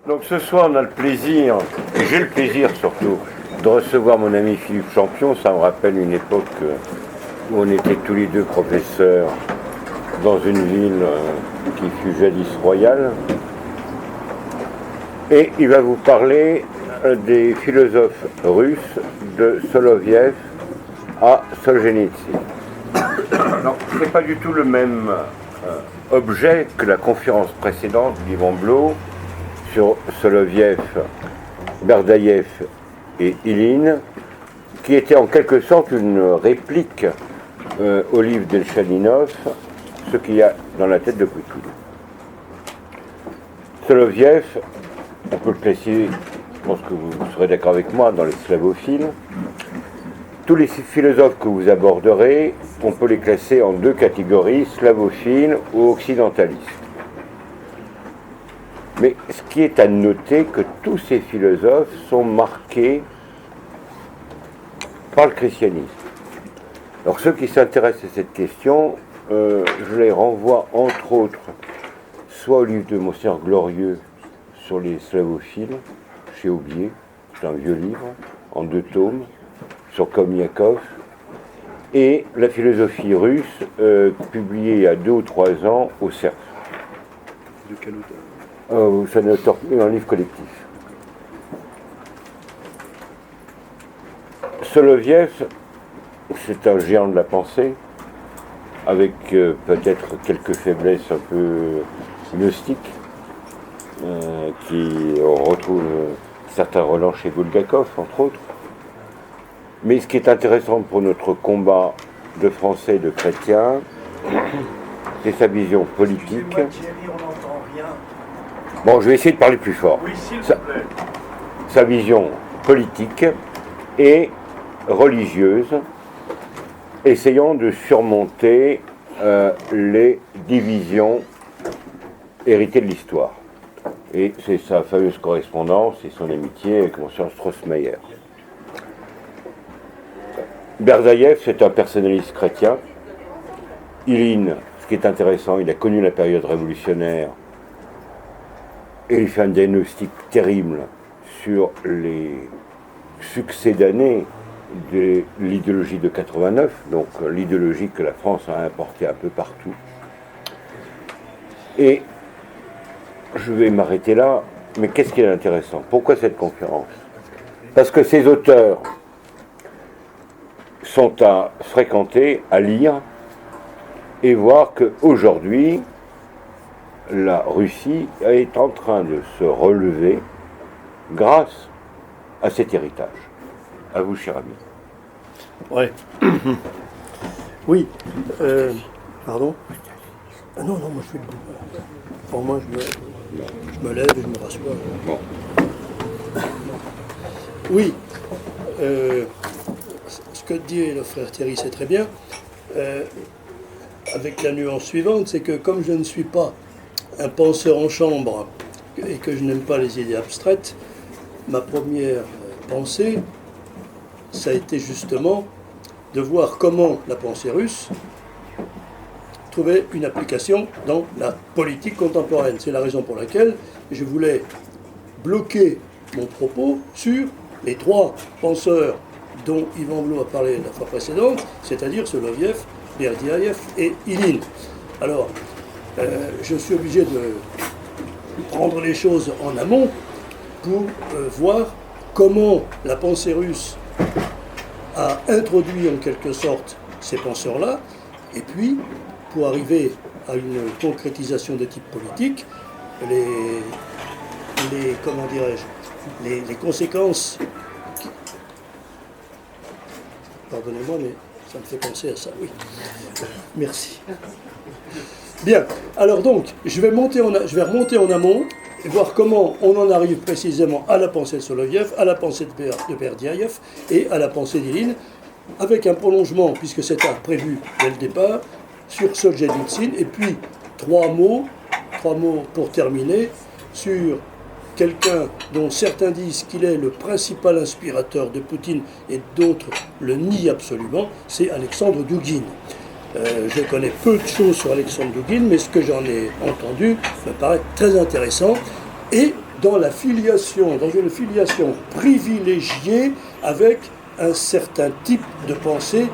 Donc ce soir, on a le plaisir, et j'ai le plaisir surtout, de recevoir mon ami Philippe Champion. Ça me rappelle une époque où on était tous les deux professeurs dans une ville qui fut jadis royale. Et il va vous parler des philosophes russes de Soloviev à Solzhenitsyn. Alors, ce n'est pas du tout le même objet que la conférence précédente d'Ivan Blot sur Soloviev, Berdaïev et Iline, qui était en quelque sorte une réplique au livre d'Elchaninov, ce qu'il y a dans la tête de Poutine. Soloviev, on peut le classer, je pense que vous serez d'accord avec moi, dans les slavophiles. Tous les philosophes que vous aborderez, on peut les classer en deux catégories, slavophiles ou occidentalistes. Mais ce qui est à noter, que tous ces philosophes sont marqués par le christianisme. Alors ceux qui s'intéressent à cette question, je les renvoie entre autres soit au livre de Monseigneur Glorieux sur les slavophiles, chez Aubier, c'est un vieux livre, en 2 tomes, sur Komyakov, et la philosophie russe, publiée il y a 2 ou 3 ans au CERF. De quel auteur? C'est un livre collectif. Soloviev, c'est un géant de la pensée, avec peut-être quelques faiblesses un peu gnostiques, qui on retrouve certains relents chez Bulgakov, entre autres. Mais ce qui est intéressant pour notre combat de Français et de chrétiens, c'est sa vision politique. Thierry, on n'entend rien. Bon, je vais essayer de parler plus fort. Oui, s'il vous plaît. Sa vision politique et religieuse, essayant de surmonter les divisions héritées de l'histoire. Et c'est sa fameuse correspondance et son amitié avec Monsieur Strossmayer. Berdaïev, c'est un personnaliste chrétien. Iline, ce qui est intéressant, il a connu la période révolutionnaire et il fait un diagnostic terrible sur les succès d'années de l'idéologie de 89, donc l'idéologie que la France a importée un peu partout. Et je vais m'arrêter là, mais qu'est-ce qui est intéressant? Pourquoi cette conférence? Parce que ces auteurs sont à fréquenter, à lire, et voir qu'aujourd'hui, la Russie est en train de se relever grâce à cet héritage. À vous, cher ami. Ouais. Oui. Pardon? Ah non, moi je suis debout. Pour moi, je me lève et je me rassois. Bon. Oui. Ce que dit le frère Thierry, c'est très bien. Avec la nuance suivante, c'est que comme je ne suis pas un penseur en chambre et que je n'aime pas les idées abstraites, ma première pensée, ça a été justement de voir comment la pensée russe trouvait une application dans la politique contemporaine. C'est la raison pour laquelle je voulais bloquer mon propos sur les 3 penseurs dont Ivan Blot a parlé la fois précédente, c'est-à-dire Soloviev, Berdiaïev et Iline. Alors, je suis obligé de prendre les choses en amont pour voir comment la pensée russe a introduit en quelque sorte ces penseurs-là, et puis, pour arriver à une concrétisation de type politique, comment dirais-je, les conséquences. Pardonnez-moi, mais ça me fait penser à ça, oui. Merci. Bien, alors donc, je vais remonter en amont et voir comment on en arrive précisément à la pensée de Soloviev, à la pensée de Berdiaïev et à la pensée d'Iline, avec un prolongement, puisque c'était prévu dès le départ, sur Solzhenitsyn, et puis 3 mots pour terminer, sur quelqu'un dont certains disent qu'il est le principal inspirateur de Poutine et d'autres le nient absolument, c'est Alexandre Douguine. Je connais peu de choses sur Alexandre Douguine, mais ce que j'en ai entendu me paraît très intéressant. Et dans une filiation privilégiée avec un certain type de pensée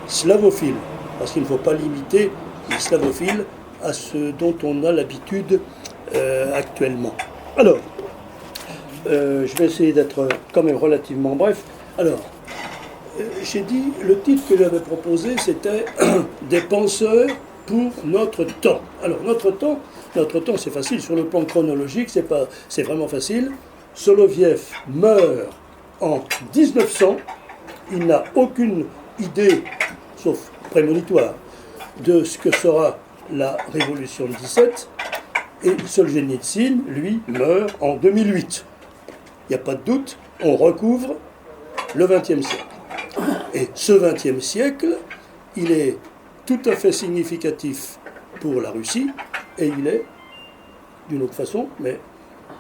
slavophile. Parce qu'il ne faut pas limiter les slavophiles à ce dont on a l'habitude actuellement. Alors, je vais essayer d'être quand même relativement bref. Alors, j'ai dit, le titre que j'avais proposé, c'était « Des penseurs pour notre temps ». Alors, notre temps, c'est facile. Sur le plan chronologique, c'est vraiment facile. Soloviev meurt en 1900. Il n'a aucune idée, sauf prémonitoire, de ce que sera la révolution de 17. Et Solzhenitsyn, lui, meurt en 2008. Il n'y a pas de doute, on recouvre le XXe siècle. Et ce XXe siècle, il est tout à fait significatif pour la Russie, et il est, d'une autre façon, mais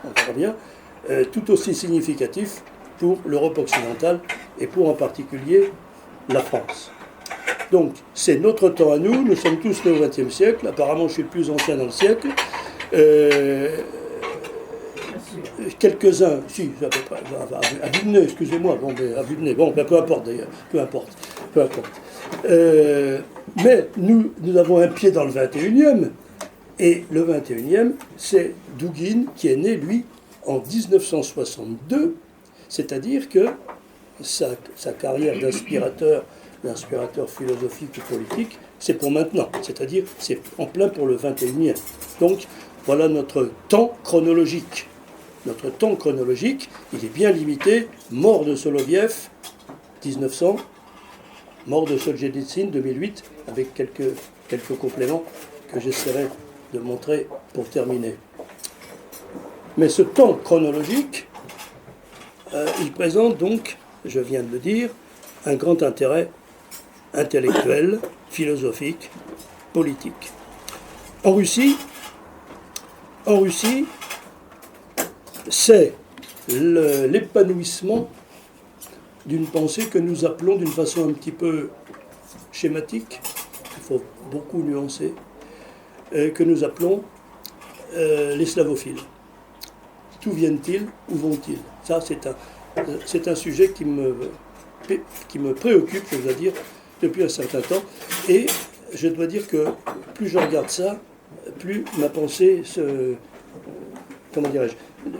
on verra bien, tout aussi significatif pour l'Europe occidentale, et pour en particulier la France. Donc, c'est notre temps à nous, nous sommes tous nés au XXe siècle, apparemment je suis le plus ancien dans le siècle, quelques-uns, si, à peu près, à vue de nez, excusez-moi, à vue de nez, peu importe d'ailleurs, peu importe. Mais nous avons un pied dans le 21e, et le 21e, c'est Douguine qui est né, lui, en 1962, c'est-à-dire que sa carrière d'inspirateur philosophique et politique, c'est pour maintenant, c'est-à-dire c'est en plein pour le 21e. Donc, voilà notre temps chronologique. Notre temps chronologique, il est bien limité. Mort de Soloviev, 1900. Mort de Solzhenitsyn, 2008, avec quelques compléments que j'essaierai de montrer pour terminer. Mais ce temps chronologique, il présente donc, je viens de le dire, un grand intérêt intellectuel, philosophique, politique. En Russie, c'est l'épanouissement d'une pensée que nous appelons d'une façon un petit peu schématique, il faut beaucoup nuancer, que nous appelons les slavophiles. D'où viennent-ils? Où vont-ils? Ça, c'est un sujet qui me préoccupe, je dois dire, depuis un certain temps. Et je dois dire que plus je regarde ça, plus ma pensée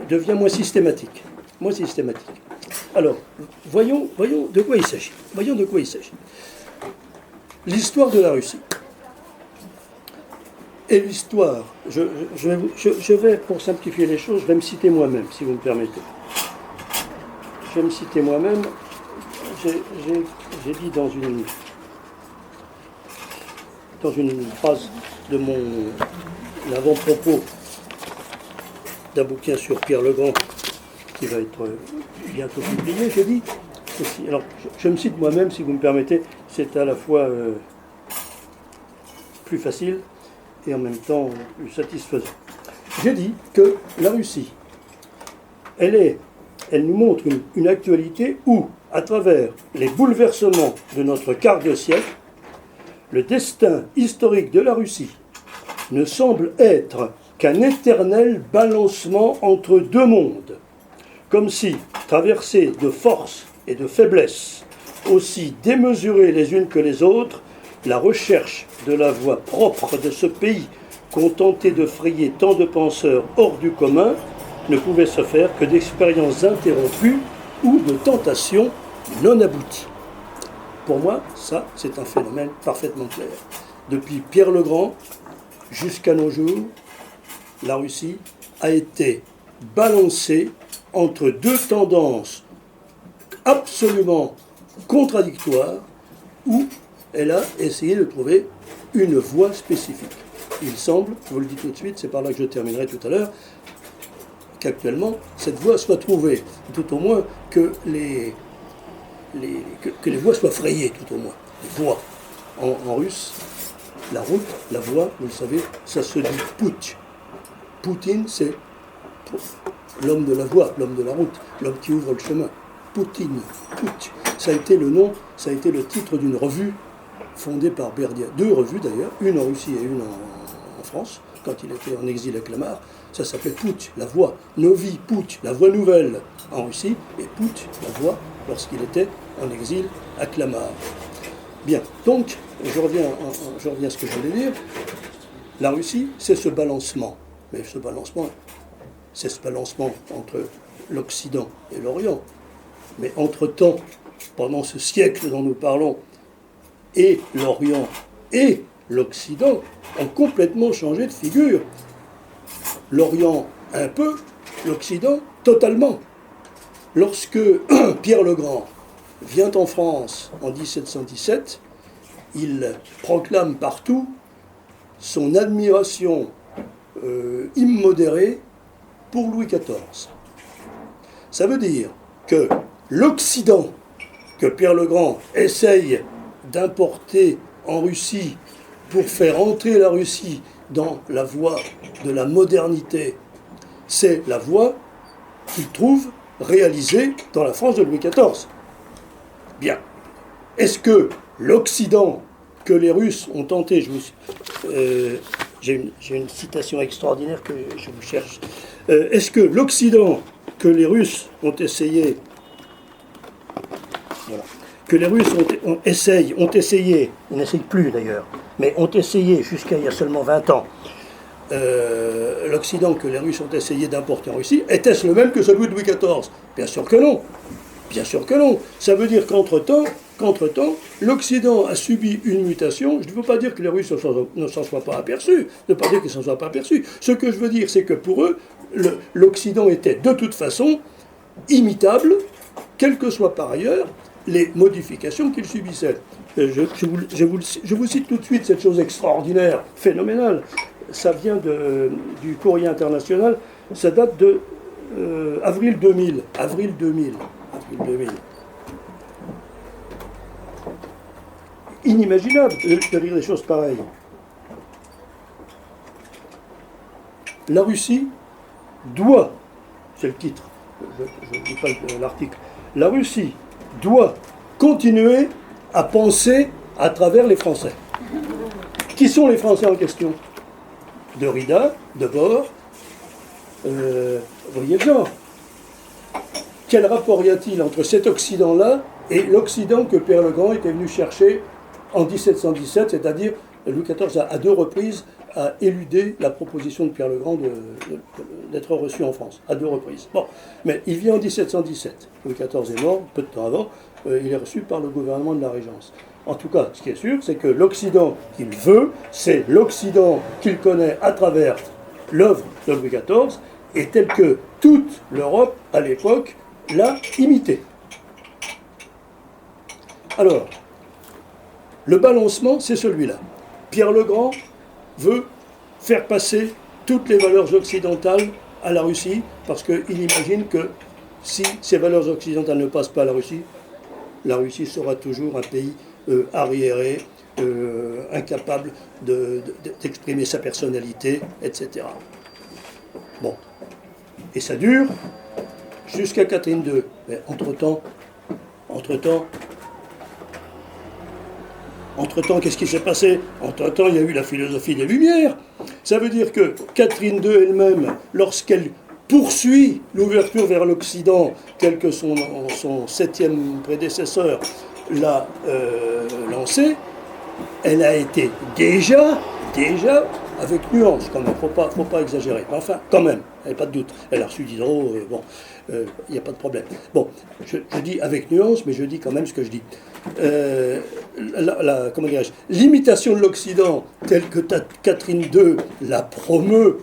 devient moins systématique. Alors, voyons de quoi il s'agit. L'histoire de la Russie. Et l'histoire, je vais, pour simplifier les choses, je vais me citer moi-même, si vous me permettez. Je vais me citer moi-même. J'ai dit dans une phrase de mon avant-propos d'un bouquin sur Pierre Legrand, qui va être bientôt publié, j'ai dit ceci. Alors, je me cite moi-même, si vous me permettez, c'est à la fois plus facile et en même temps plus satisfaisant. J'ai dit que la Russie, elle nous montre une actualité où, à travers les bouleversements de notre quart de siècle, le destin historique de la Russie ne semble être qu'un éternel balancement entre deux mondes, comme si, traversés de force et de faiblesse, aussi démesurées les unes que les autres, la recherche de la voie propre de ce pays, contenté de frayer tant de penseurs hors du commun, ne pouvait se faire que d'expériences interrompues ou de tentations non abouties. Pour moi, ça, c'est un phénomène parfaitement clair. Depuis Pierre Legrand jusqu'à nos jours, la Russie a été balancée entre deux tendances absolument contradictoires où elle a essayé de trouver une voie spécifique. Il semble, je vous le dis tout de suite, c'est par là que je terminerai tout à l'heure, qu'actuellement, cette voie soit trouvée, tout au moins que les voies soient frayées, tout au moins. Les voies. En russe, la route, la voie, vous le savez, ça se dit Poutch. Poutine, c'est l'homme de la voie, l'homme de la route, l'homme qui ouvre le chemin. Poutine, Poutch. Ça a été le nom, ça a été le titre d'une revue fondée par Berdia. Deux revues d'ailleurs, une en Russie et une en France, quand il était en exil à Clamart. Ça s'appelait Putsch, la voix. Novi Putsch, la voix nouvelle en Russie, et Putsch, la voix lorsqu'il était en exil à Clamart. Bien, donc, je reviens à ce que je voulais dire. La Russie, c'est ce balancement. Mais ce balancement, c'est ce balancement entre l'Occident et l'Orient. Mais entre-temps, pendant ce siècle dont nous parlons, et l'Orient et l'Occident ont complètement changé de figure. L'Orient un peu, l'Occident totalement. Lorsque Pierre le Grand vient en France en 1717, il proclame partout son admiration immodérée pour Louis XIV. Ça veut dire que l'Occident, que Pierre le Grand essaye d'importer en Russie pour faire entrer la Russie dans la voie de la modernité, c'est la voie qu'il trouve réalisée dans la France de Louis XIV. Bien. Est-ce que l'Occident que les Russes ont tenté, j'ai une citation extraordinaire que je vous cherche, est-ce que l'Occident que les Russes ont essayé, voilà, que les Russes ont essayé, ils n'essayent plus d'ailleurs, mais ont essayé jusqu'à il y a seulement 20 ans, l'Occident que les Russes ont essayé d'importer en Russie, était-ce le même que celui de Louis XIV? Bien sûr que non. Bien sûr que non. Ça veut dire qu'entre-temps, l'Occident a subi une mutation. Je ne veux pas dire que les Russes ne s'en soient pas aperçus. Je ne veux pas dire qu'ils ne s'en soient pas aperçus. Ce que je veux dire, c'est que pour eux, l'Occident était de toute façon imitable, quelles que soient par ailleurs les modifications qu'il subissait. Je vous cite tout de suite cette chose extraordinaire, phénoménale. Ça vient du Courrier international. Ça date de avril 2000. Avril 2000. Inimaginable de lire des choses pareilles. La Russie doit, c'est le titre, je ne dis pas l'article, la Russie doit continuer à penser à travers les Français. Qui sont les Français en question? Derrida, Debord, voyez le genre. Quel rapport y a-t-il entre cet Occident-là et l'Occident que Pierre le Grand était venu chercher en 1717, c'est-à-dire Louis XIV à deux reprises a éludé la proposition de Pierre le Grand d'être reçu en France, à deux reprises. Bon, mais il vient en 1717. Louis XIV est mort, peu de temps avant, il est reçu par le gouvernement de la Régence. En tout cas, ce qui est sûr, c'est que l'Occident qu'il veut, c'est l'Occident qu'il connaît à travers l'œuvre de Louis XIV, et tel que toute l'Europe, à l'époque, l'a imité. Alors, le balancement, c'est celui-là. Pierre le Grand veut faire passer toutes les valeurs occidentales à la Russie, parce qu'il imagine que si ces valeurs occidentales ne passent pas à la Russie sera toujours un pays arriéré, incapable d'exprimer sa personnalité, etc. Bon. Et ça dure jusqu'à Catherine II. Mais entre-temps, qu'est-ce qui s'est passé? Entre-temps, il y a eu la philosophie des Lumières. Ça veut dire que Catherine II elle-même, lorsqu'elle poursuit l'ouverture vers l'Occident, tel que son septième prédécesseur l'a lancé, elle a été déjà, avec nuance quand même, faut pas exagérer. Enfin, quand même, il n'y a pas de doute. Elle a reçu Diderot, bon, il n'y a pas de problème. Bon, je dis avec nuance, mais je dis quand même ce que je dis. Comment dirais-je, l'imitation de l'Occident, telle que Catherine II la promeut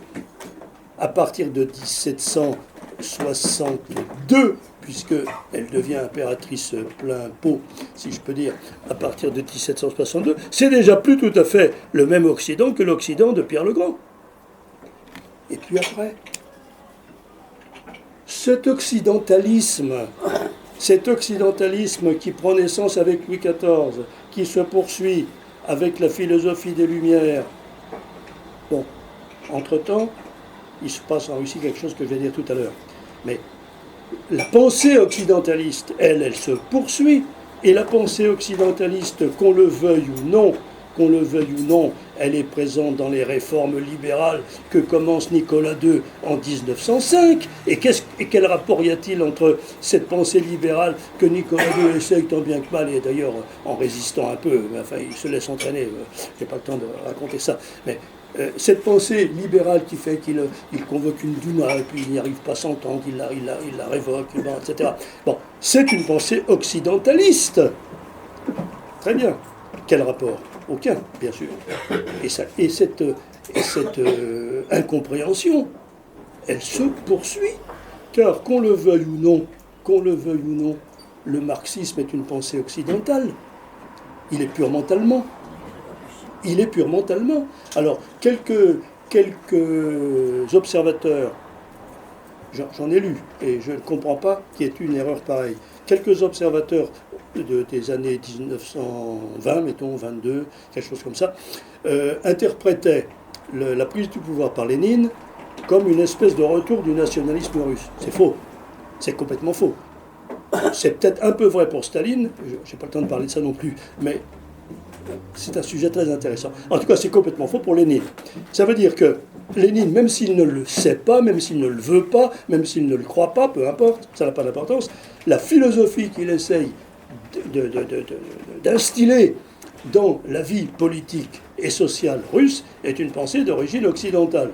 à partir de 1762, puisqu'elle devient impératrice plein pot, si je peux dire, à partir de 1762, c'est déjà plus tout à fait le même Occident que l'Occident de Pierre le Grand. Et puis après, cet occidentalisme qui prend naissance avec Louis XIV, qui se poursuit avec la philosophie des Lumières, bon, entre-temps, il se passe en Russie quelque chose que je vais dire tout à l'heure. Mais la pensée occidentaliste, elle se poursuit, et la pensée occidentaliste, qu'on le veuille ou non, elle est présente dans les réformes libérales que commence Nicolas II en 1905. Et quel rapport y a-t-il entre cette pensée libérale que Nicolas II essaye tant bien que mal, et d'ailleurs en résistant un peu, mais enfin il se laisse entraîner, j'ai pas le temps de raconter ça, mais cette pensée libérale qui fait qu'il convoque une Douma et puis il n'y arrive pas à s'entendre, il la révoque, bon, etc. Bon, c'est une pensée occidentaliste. Très bien. Quel rapport? Aucun, bien sûr. Et cette incompréhension, elle se poursuit. Car qu'on le veuille ou non, le marxisme est une pensée occidentale. Il est purement allemand. Alors, quelques observateurs, j'en ai lu, et je ne comprends pas qu'il y ait une erreur pareille. Quelques observateurs des années 1920, mettons, 22, quelque chose comme ça, interprétaient la prise du pouvoir par Lénine comme une espèce de retour du nationalisme russe. C'est faux. C'est complètement faux. C'est peut-être un peu vrai pour Staline, je n'ai pas le temps de parler de ça non plus, mais c'est un sujet très intéressant. En tout cas, c'est complètement faux pour Lénine. Ça veut dire que Lénine, même s'il ne le sait pas, même s'il ne le veut pas, même s'il ne le croit pas, peu importe, ça n'a pas d'importance, la philosophie qu'il essaye d'instiller dans la vie politique et sociale russe est une pensée d'origine occidentale.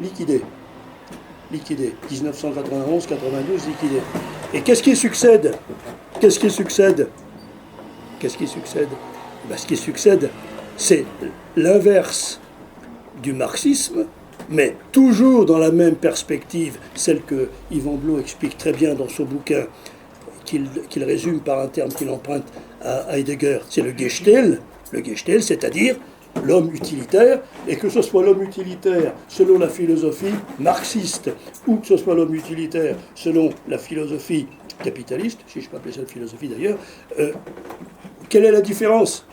Liquidée. 1991, 92, liquidée. Et qu'est-ce qui succède? Ce qui succède, c'est l'inverse du marxisme, mais toujours dans la même perspective, celle que Yvan Blot explique très bien dans son bouquin, qu'il résume par un terme qu'il emprunte à Heidegger, c'est le Gestell, c'est-à-dire l'homme utilitaire, et que ce soit l'homme utilitaire selon la philosophie marxiste, ou que ce soit l'homme utilitaire selon la philosophie capitaliste, si je peux appeler ça une philosophie d'ailleurs, quelle est la différence?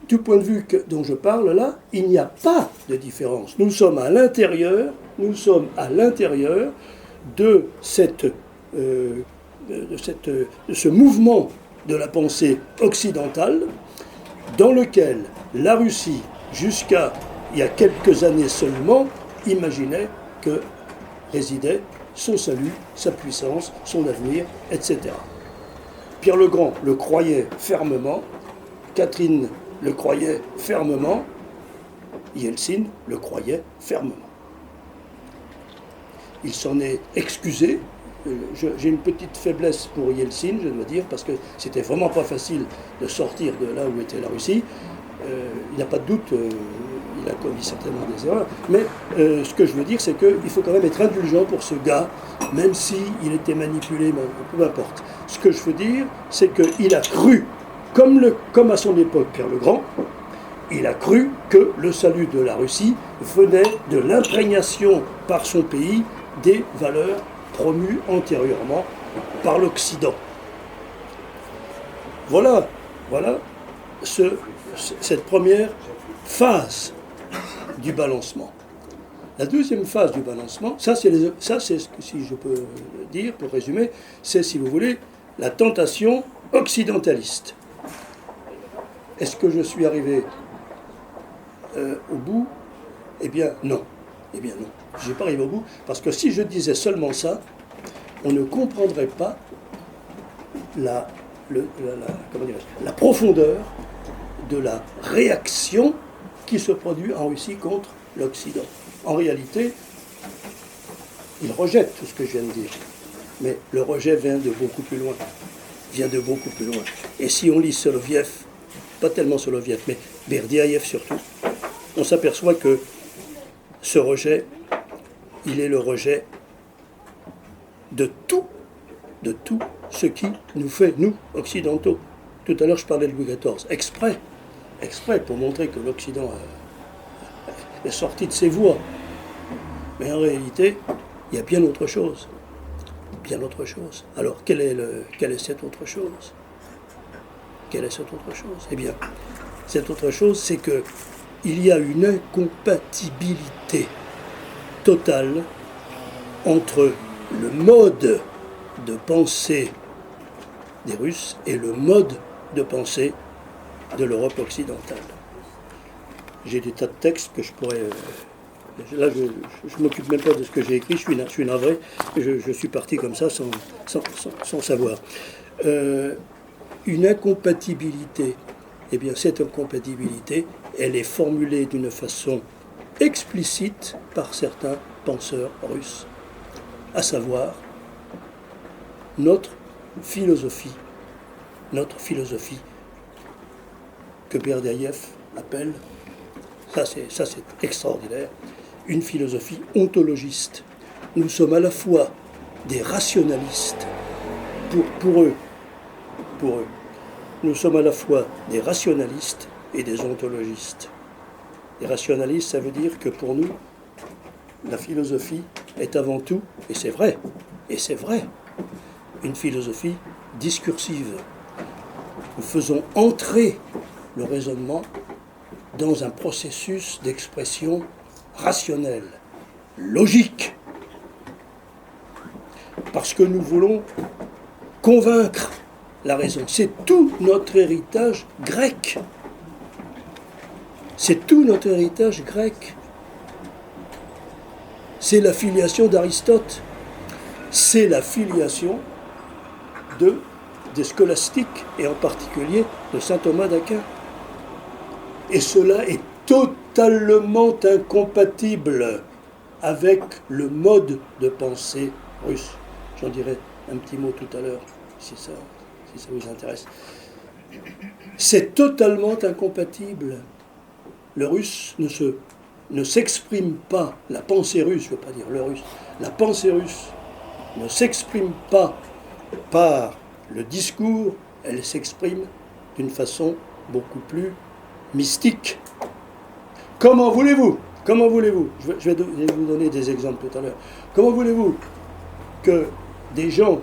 Du point de vue dont je parle là, il n'y a pas de différence. Nous sommes à l'intérieur de ce mouvement de la pensée occidentale dans lequel la Russie, jusqu'à il y a quelques années seulement, imaginait que résidait son salut, sa puissance, son avenir, etc. Pierre le Grand le croyait fermement, Catherine le croyait fermement, Yeltsin le croyait fermement. Il s'en est excusé. J'ai une petite faiblesse pour Yeltsin, je dois dire, parce que c'était vraiment pas facile de sortir de là où était la Russie. Il n'y a pas de doute, il a commis certainement des erreurs, mais ce que je veux dire, c'est qu'il faut quand même être indulgent pour ce gars, même s'il était manipulé, peu importe. Ce que je veux dire, c'est qu'il a cru, comme à son époque Pierre le Grand, il a cru que le salut de la Russie venait de l'imprégnation par son pays des valeurs promues antérieurement par l'Occident. Voilà cette première phase du balancement. La deuxième phase du balancement, ça c'est ce que, si je peux le dire pour résumer, c'est, si vous voulez, la tentation occidentaliste. Est-ce que je suis arrivé au bout? Eh bien non. Je n'ai pas arrivé au bout, parce que si je disais seulement ça, on ne comprendrait pas la profondeur de la réaction qui se produit en Russie contre l'Occident. En réalité, il rejette tout ce que je viens de dire, mais le rejet vient de beaucoup plus loin. Et si on lit Soloviev, pas tellement Soloviev, mais Berdiaïev surtout, on s'aperçoit que ce rejet, il est le rejet de tout ce qui nous fait, nous, occidentaux. Tout à l'heure, je parlais de Louis XIV, exprès pour montrer que l'Occident est sorti de ses voies. Mais en réalité, il y a bien autre chose. Alors, quelle est cette autre chose? Eh bien, cette autre chose, c'est que il y a une incompatibilité totale entre le mode de pensée des Russes et le mode de pensée de l'Europe occidentale. J'ai des tas de textes que je pourrais... là, je ne m'occupe même pas de ce que j'ai écrit, je suis navré, je suis parti comme ça sans savoir. Une incompatibilité, eh bien cette incompatibilité, elle est formulée d'une façon explicite par certains penseurs russes, à savoir notre philosophie que Berdiaïev appelle, ça c'est extraordinaire, une philosophie ontologiste. Nous sommes à la fois des rationalistes, pour eux, nous sommes à la fois des rationalistes et des ontologistes. Les rationalistes, ça veut dire que pour nous, la philosophie est avant tout, et c'est vrai, une philosophie discursive. Nous faisons entrer le raisonnement dans un processus d'expression rationnelle, logique, parce que nous voulons convaincre la raison. C'est tout notre héritage grec. C'est tout notre héritage grec. C'est la filiation d'Aristote. C'est la filiation des scolastiques, et en particulier de saint Thomas d'Aquin. Et cela est totalement incompatible avec le mode de pensée russe. J'en dirai un petit mot tout à l'heure, si ça vous intéresse. C'est totalement incompatible. Le russe ne s'exprime pas, la pensée russe, je ne veux pas dire le russe, la pensée russe ne s'exprime pas par le discours, elle s'exprime d'une façon beaucoup plus mystique. Comment voulez-vous, je vais vous donner des exemples tout à l'heure, comment voulez-vous que des gens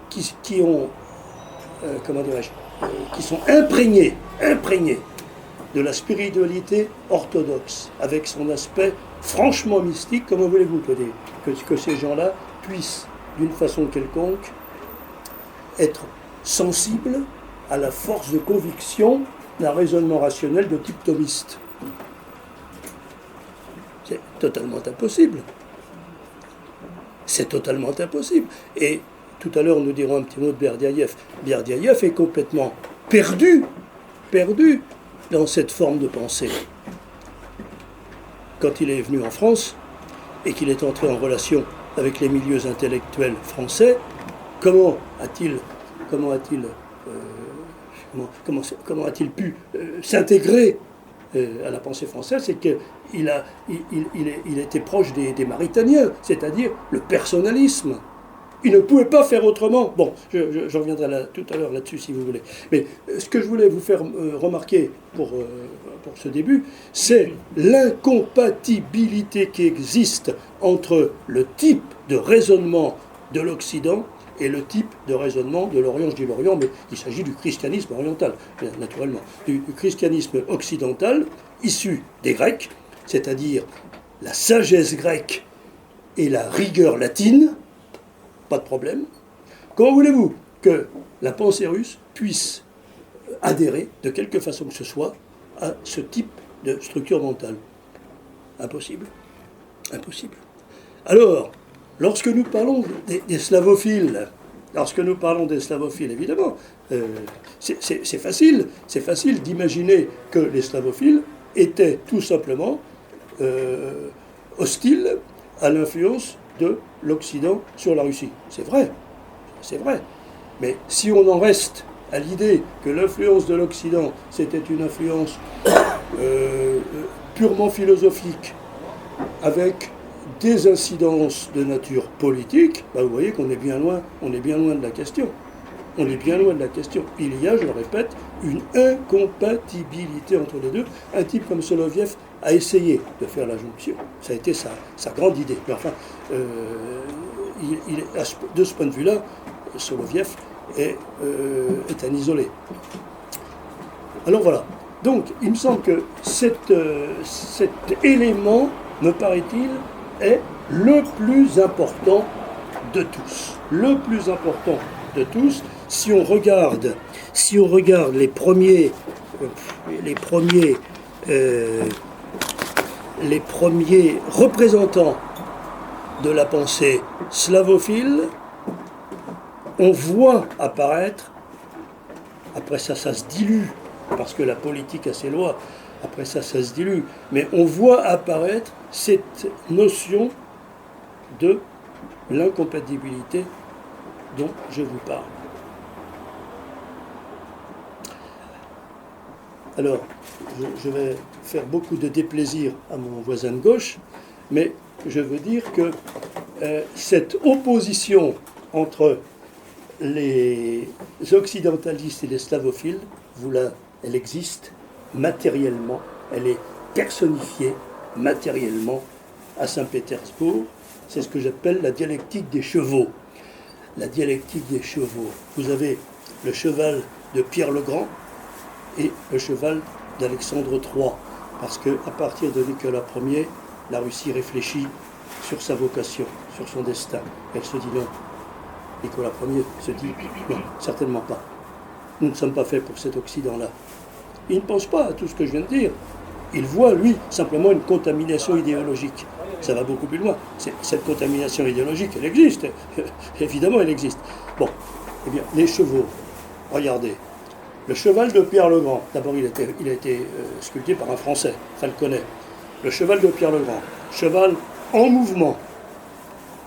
qui sont imprégnés de la spiritualité orthodoxe, avec son aspect franchement mystique, comment voulez-vous que ces gens-là puissent, d'une façon quelconque, être sensibles à la force de conviction d'un raisonnement rationnel de type thomiste? C'est totalement impossible. C'est totalement impossible. Et tout à l'heure, nous dirons un petit mot de Berdiaïev. Berdiaïev est complètement perdu dans cette forme de pensée. Quand il est venu en France et qu'il est entré en relation avec les milieux intellectuels français, comment a-t-il pu s'intégrer à la pensée française? C'est qu'il était proche des Maritaniens, c'est-à-dire le personnalisme. Il ne pouvait pas faire autrement. Bon, je reviendrai tout à l'heure là-dessus si vous voulez. Mais ce que je voulais vous faire remarquer pour ce début, c'est l'incompatibilité qui existe entre le type de raisonnement de l'Occident et le type de raisonnement de l'Orient. Je dis l'Orient, mais il s'agit du christianisme oriental, naturellement. Du christianisme occidental, issu des Grecs, c'est-à-dire la sagesse grecque et la rigueur latine. Pas de problème. Comment voulez-vous que la pensée russe puisse adhérer, de quelque façon que ce soit, à ce type de structure mentale? Impossible. Impossible. Alors, lorsque nous parlons des slavophiles, évidemment, c'est facile d'imaginer que les slavophiles étaient tout simplement hostiles à l'influence de l'Occident sur la Russie. C'est vrai. Mais si on en reste à l'idée que l'influence de l'Occident, c'était une influence purement philosophique, avec des incidences de nature politique, vous voyez qu'on est bien loin de la question. Il y a, je le répète, une incompatibilité entre les deux. Un type comme Soloviev a essayé de faire la jonction. Ça a été sa grande idée. Mais enfin, de ce point de vue-là, Soloviev est un isolé. Alors voilà. Donc, il me semble que cet élément, me paraît-il, est le plus important de tous. Le plus important de tous. Si on regarde les premiers les premiers représentants de la pensée slavophile, on voit apparaître, après ça se dilue, parce que la politique a ses lois, après ça se dilue, mais on voit apparaître cette notion de l'incompatibilité dont je vous parle. Alors, je vais faire beaucoup de déplaisir à mon voisin de gauche, mais je veux dire que cette opposition entre les occidentalistes et les slavophiles, elle existe matériellement, elle est personnifiée matériellement à Saint-Pétersbourg. C'est ce que j'appelle la dialectique des chevaux. La dialectique des chevaux. Vous avez le cheval de Pierre le Grand et le cheval d'Alexandre III. Parce qu'à partir de Nicolas Ier, la Russie réfléchit sur sa vocation, sur son destin. Elle se dit non. Nicolas Ier se dit non, certainement pas. Nous ne sommes pas faits pour cet Occident-là. Il ne pense pas à tout ce que je viens de dire. Il voit, lui, simplement une contamination idéologique. Ça va beaucoup plus loin. Cette contamination idéologique, elle existe. Évidemment, elle existe. Bon, eh bien, les chevaux, regardez. Le cheval de Pierre le Grand, d'abord il a été sculpté par un Français, Falconet. Le cheval de Pierre le Grand, cheval en mouvement,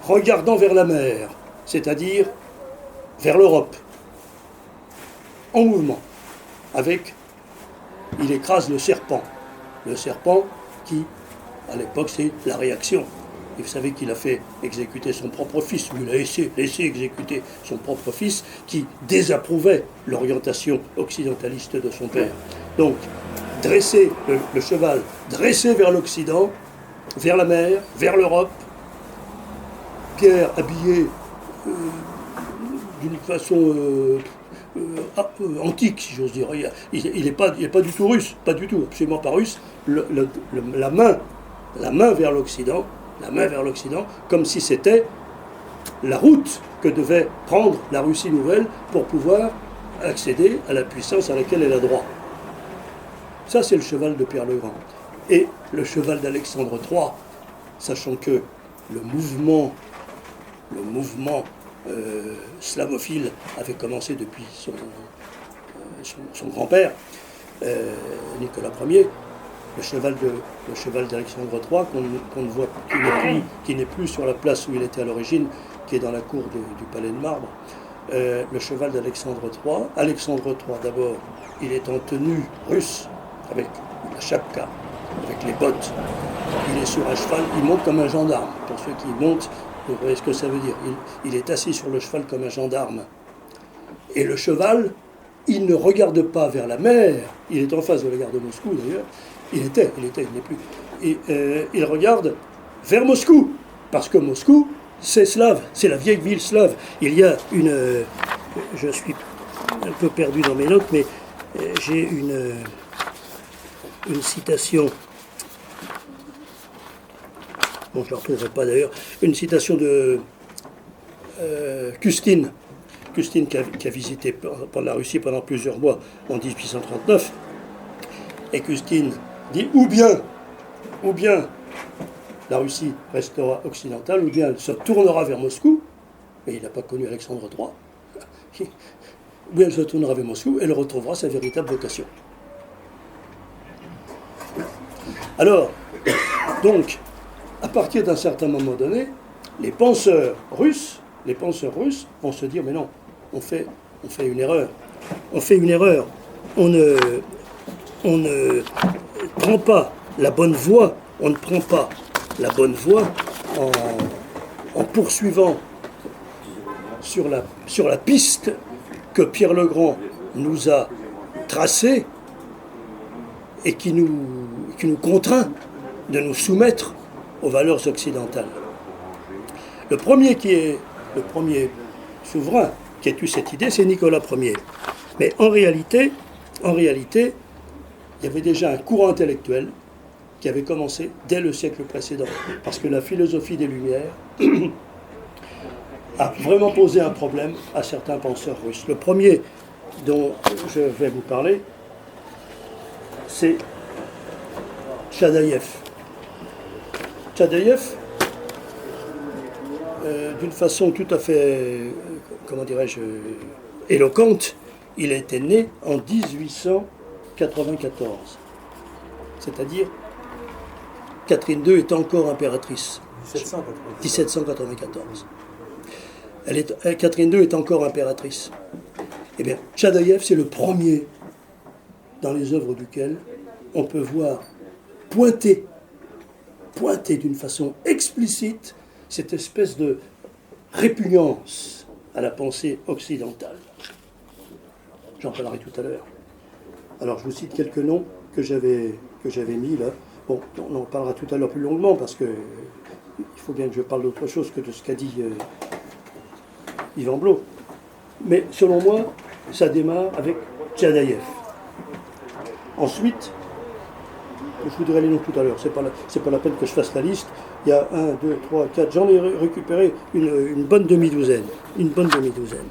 regardant vers la mer, c'est-à-dire vers l'Europe, en mouvement, il écrase le serpent qui, à l'époque, c'est la réaction. Et vous savez qu'il a fait exécuter son propre fils, ou il a laissé exécuter son propre fils, qui désapprouvait l'orientation occidentaliste de son père. Donc, le cheval dressé vers l'Occident, vers la mer, vers l'Europe, Pierre habillé d'une façon antique, si j'ose dire. Il n'est pas du tout russe, pas du tout, absolument pas russe. La main vers l'Occident, comme si c'était la route que devait prendre la Russie nouvelle pour pouvoir accéder à la puissance à laquelle elle a droit. Ça, c'est le cheval de Pierre le Grand. Et le cheval d'Alexandre III, sachant que le mouvement slavophile avait commencé depuis son grand-père, Nicolas Ier, le cheval d'Alexandre III, qu'on ne voit, qui n'est plus sur la place où il était à l'origine, qui est dans la cour du Palais de Marbre. Le cheval d'Alexandre III. Alexandre III, d'abord, il est en tenue russe, avec la chapka, avec les bottes. Il est sur un cheval, il monte comme un gendarme. Pour ceux qui montent, vous voyez ce que ça veut dire. Il est assis sur le cheval comme un gendarme. Et le cheval, il ne regarde pas vers la mer. Il est en face de la gare de Moscou, d'ailleurs. Il n'est plus. Et il regarde vers Moscou, parce que Moscou, c'est slave, c'est la vieille ville slave. Il y a je suis un peu perdu dans mes notes, mais j'ai une citation, bon, je ne la retrouverai pas d'ailleurs, une citation de Custine qui a visité la Russie pendant plusieurs mois en 1839, et Custine dit ou bien la Russie restera occidentale, ou bien elle se tournera vers Moscou, mais il n'a pas connu Alexandre III, ou bien elle se tournera vers Moscou et elle retrouvera sa véritable vocation. Alors, donc, à partir d'un certain moment donné, les penseurs russes vont se dire, mais non, on fait une erreur. On fait une erreur. On ne prend pas la bonne voie, on ne prend pas la bonne voie en poursuivant sur la piste que Pierre le Grand nous a tracée et qui nous contraint de nous soumettre aux valeurs occidentales. Le premier souverain qui a eu cette idée, c'est Nicolas Ier. Mais en réalité, il y avait déjà un courant intellectuel qui avait commencé dès le siècle précédent, parce que la philosophie des Lumières a vraiment posé un problème à certains penseurs russes. Le premier dont je vais vous parler, c'est Tchadaïev. Tchadaïev, d'une façon tout à fait, comment dirais-je, éloquente, il était né en 1894. C'est-à-dire, Catherine II est encore impératrice. 1794. Catherine II est encore impératrice. Eh bien, Tchadaïev, c'est le premier dans les œuvres duquel on peut voir pointer d'une façon explicite cette espèce de répugnance à la pensée occidentale. J'en parlerai tout à l'heure. Alors, je vous cite quelques noms que j'avais mis là. Bon, on en parlera tout à l'heure plus longuement parce que il faut bien que je parle d'autre chose que de ce qu'a dit Yvan Blot. Mais selon moi, ça démarre avec Tchadaïev. Ensuite, je vous dirai les noms tout à l'heure, c'est pas la peine que je fasse la liste. Il y a 1, 2, 3, 4, j'en ai récupéré une bonne demi-douzaine. Une bonne demi-douzaine.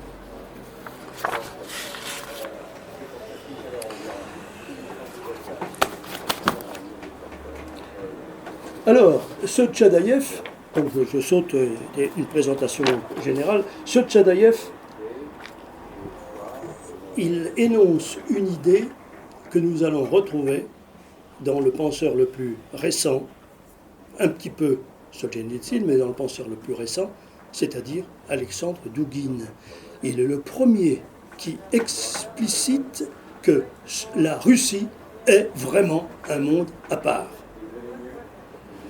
Alors, ce Tchadaïev, donc je saute une présentation générale, ce Tchadaïev, il énonce une idée que nous allons retrouver dans le penseur le plus récent, un petit peu Solzhenitsyn, mais dans le penseur le plus récent, c'est-à-dire Alexandre Douguine. Il est le premier qui explicite que la Russie est vraiment un monde à part.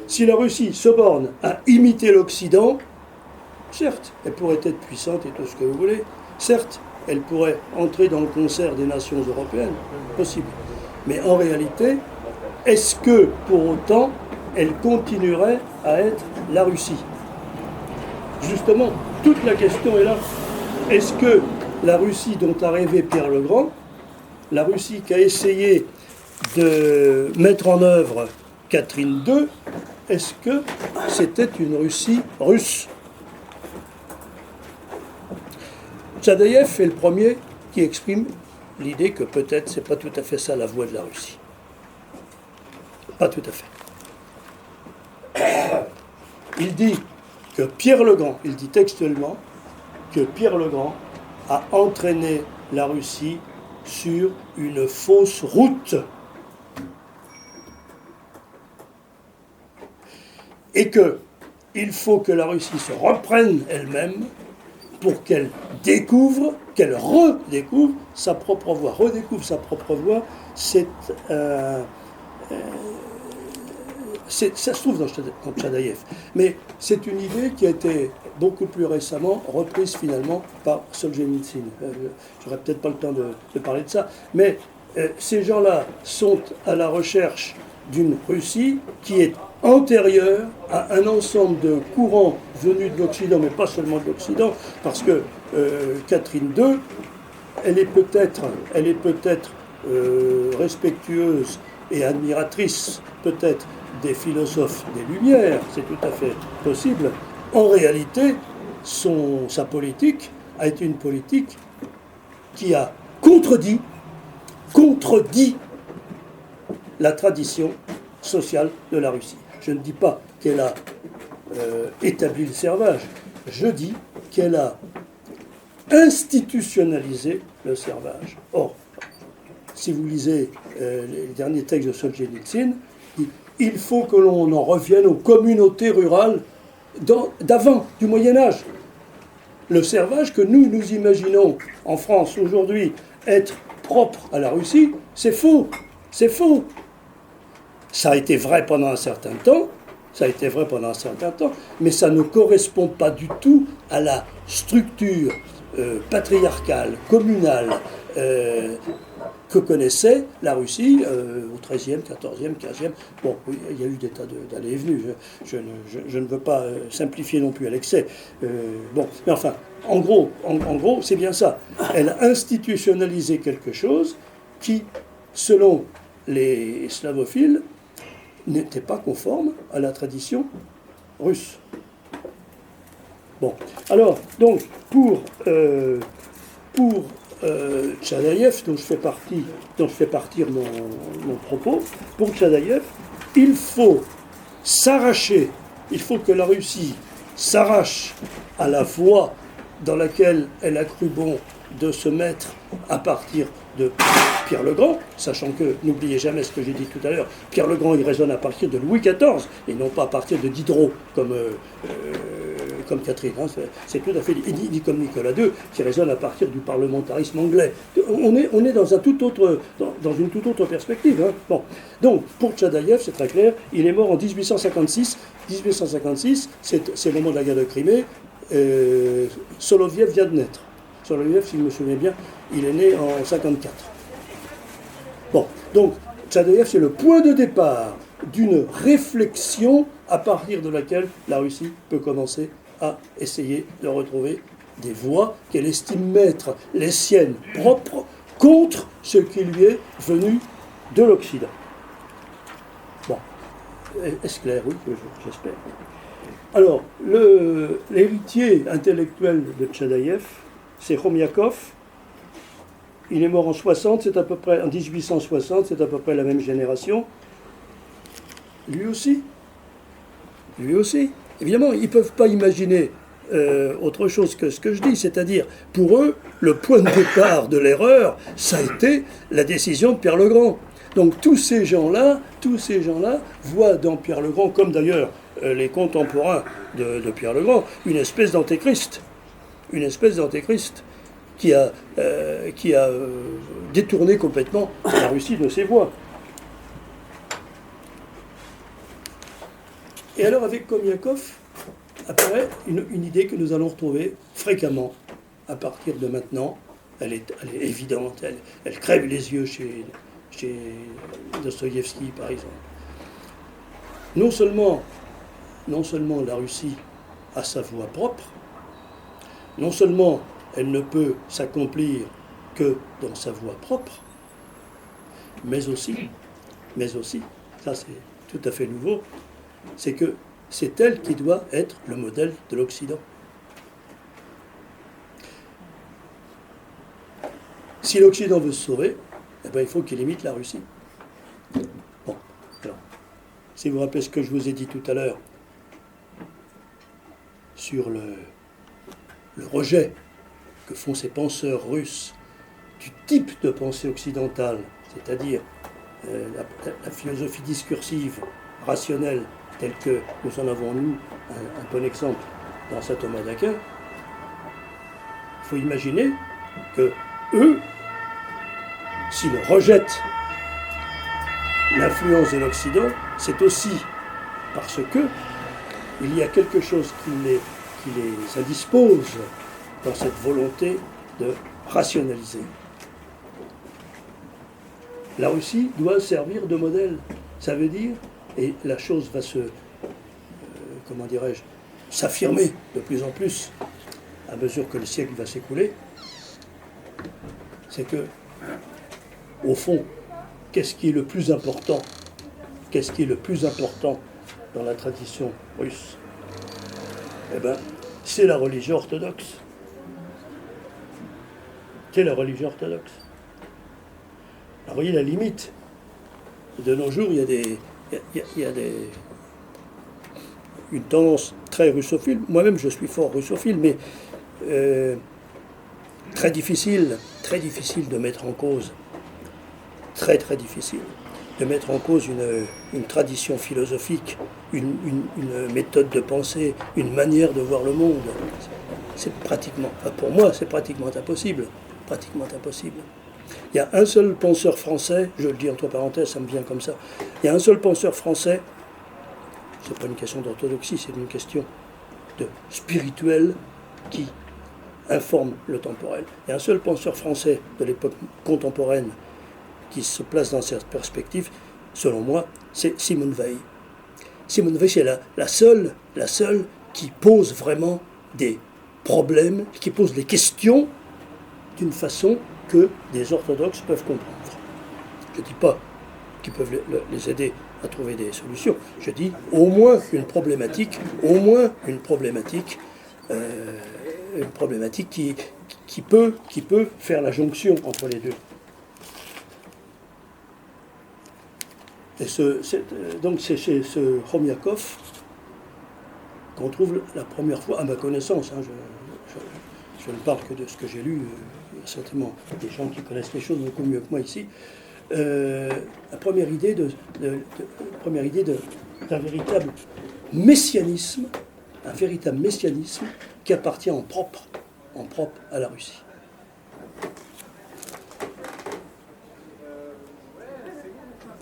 Si la Russie se borne à imiter l'Occident, certes, elle pourrait être puissante et tout ce que vous voulez, certes, elle pourrait entrer dans le concert des nations européennes, possible. Mais en réalité, est-ce que, pour autant, elle continuerait à être la Russie? Justement, toute la question est là. Est-ce que la Russie dont a rêvé Pierre le Grand, la Russie qui a essayé de mettre en œuvre Catherine II, est-ce que c'était une Russie russe? Tchadaïev est le premier qui exprime l'idée que peut-être c'est pas tout à fait ça la voie de la Russie. Pas tout à fait. Il dit que Pierre le Grand, il dit textuellement que Pierre le Grand a entraîné la Russie sur une fausse route. Et qu'il faut que la Russie se reprenne elle-même pour qu'elle découvre, qu'elle redécouvre sa propre voie. Redécouvre sa propre voie, ça se trouve dans Tchadaïev. Mais c'est une idée qui a été beaucoup plus récemment reprise finalement par Solzhenitsyn. J'aurais peut-être pas le temps de parler de ça. Mais ces gens-là sont à la recherche d'une Russie qui est antérieure à un ensemble de courants venus de l'Occident, mais pas seulement de l'Occident, parce que Catherine II, elle est peut-être respectueuse et admiratrice peut-être des philosophes des Lumières, c'est tout à fait possible. En réalité, sa politique a été une politique qui a contredit la tradition sociale de la Russie. Je ne dis pas qu'elle a établi le servage, je dis qu'elle a institutionnalisé le servage. Or, si vous lisez les derniers textes de Solzhenitsyn, il faut que l'on en revienne aux communautés rurales d'avant, du Moyen-Âge. Le servage que nous imaginons en France aujourd'hui être propre à la Russie, c'est faux. C'est faux. Ça a été vrai pendant un certain temps, mais ça ne correspond pas du tout à la structure patriarcale, communale, que connaissait la Russie au XIIIe, XIVe, XVe. Bon, oui, il y a eu des tas d'allées et venues. Je ne veux pas simplifier non plus à l'excès. Bon, mais enfin, en gros, c'est bien ça. Elle a institutionnalisé quelque chose qui, selon les slavophiles, n'était pas conforme à la tradition russe. Bon, alors, donc, pour Tchadaïev, dont je fais partir mon propos, pour Tchadaïev, il faut s'arracher, il faut que la Russie s'arrache à la voie dans laquelle elle a cru bon de se mettre à partir de Pierre le Grand, sachant que, n'oubliez jamais ce que j'ai dit tout à l'heure, Pierre le Grand il résonne à partir de Louis XIV, et non pas à partir de Diderot, comme Catherine. Hein, c'est tout à fait ni comme Nicolas II, qui résonne à partir du parlementarisme anglais. On est dans une toute autre perspective. Hein. Bon. Donc, pour Tchadaïev, c'est très clair, il est mort en 1856. 1856, c'est le moment de la guerre de Crimée. Soloviev vient de naître. Soloviev, si je me souviens bien, il est né en 54. Bon, donc, Tchadaïev, c'est le point de départ d'une réflexion à partir de laquelle la Russie peut commencer à essayer de retrouver des voies qu'elle estime mettre les siennes propres contre ce qui lui est venu de l'Occident. Bon, est-ce clair? Oui, j'espère. Alors, l'héritier intellectuel de Tchadaïev, c'est Khomyakov. Il est mort en 60, c'est à peu près en 1860, c'est à peu près la même génération. Lui aussi. Évidemment, ils ne peuvent pas imaginer autre chose que ce que je dis, c'est-à-dire, pour eux, le point de départ de l'erreur, ça a été la décision de Pierre le Grand. Donc tous ces gens-là voient dans Pierre le Grand, comme d'ailleurs les contemporains de Pierre le Grand, une espèce d'antéchrist. Qui a détourné complètement la Russie de ses voies. Et alors, avec Khomyakov, apparaît une idée que nous allons retrouver fréquemment à partir de maintenant. Elle est évidente, elle crève les yeux chez Dostoïevski, par exemple. Non seulement la Russie a sa voie propre, non seulement elle ne peut s'accomplir que dans sa voie propre, mais aussi, ça c'est tout à fait nouveau, c'est que c'est elle qui doit être le modèle de l'Occident. Si l'Occident veut se sauver, eh bien, il faut qu'il imite la Russie. Bon, alors, si vous vous rappelez ce que je vous ai dit tout à l'heure sur le rejet que font ces penseurs russes du type de pensée occidentale, c'est-à-dire la philosophie discursive, rationnelle, telle que nous en avons, nous, un bon exemple dans saint Thomas d'Aquin, il faut imaginer que eux, s'ils rejettent l'influence de l'Occident, c'est aussi parce que il y a quelque chose qui les indispose dans cette volonté de rationaliser. La Russie doit servir de modèle. Ça veut dire, et la chose va s'affirmer de plus en plus à mesure que le siècle va s'écouler, c'est que, au fond, qu'est-ce qui est le plus important dans la tradition russe? Eh bien, c'est la religion orthodoxe. C'est la religion orthodoxe. Alors, vous voyez la limite. De nos jours, il y a une tendance très russophile. Moi-même, je suis fort russophile, mais très difficile de mettre en cause. Très difficile de mettre en cause une tradition philosophique, une méthode de pensée, une manière de voir le monde. C'est pratiquement, pour moi, c'est pratiquement impossible. Il y a un seul penseur français, je le dis entre parenthèses, ça me vient comme ça, il y a un seul penseur français, c'est pas une question d'orthodoxie, c'est une question de spirituel qui informe le temporel. Il y a un seul penseur français de l'époque contemporaine qui se place dans cette perspective, selon moi, c'est Simone Weil. Simone Weil, c'est la seule qui pose vraiment des problèmes, qui pose des questions d'une façon que des orthodoxes peuvent comprendre. Je ne dis pas qu'ils peuvent les aider à trouver des solutions. Je dis au moins une problématique qui peut faire la jonction entre les deux. Et donc c'est chez ce Khomyakov qu'on trouve la première fois, à ma connaissance, hein, je ne parle que de ce que j'ai lu, il y a certainement des gens qui connaissent les choses beaucoup mieux que moi ici, la première idée d'un véritable messianisme, qui appartient en propre à la Russie.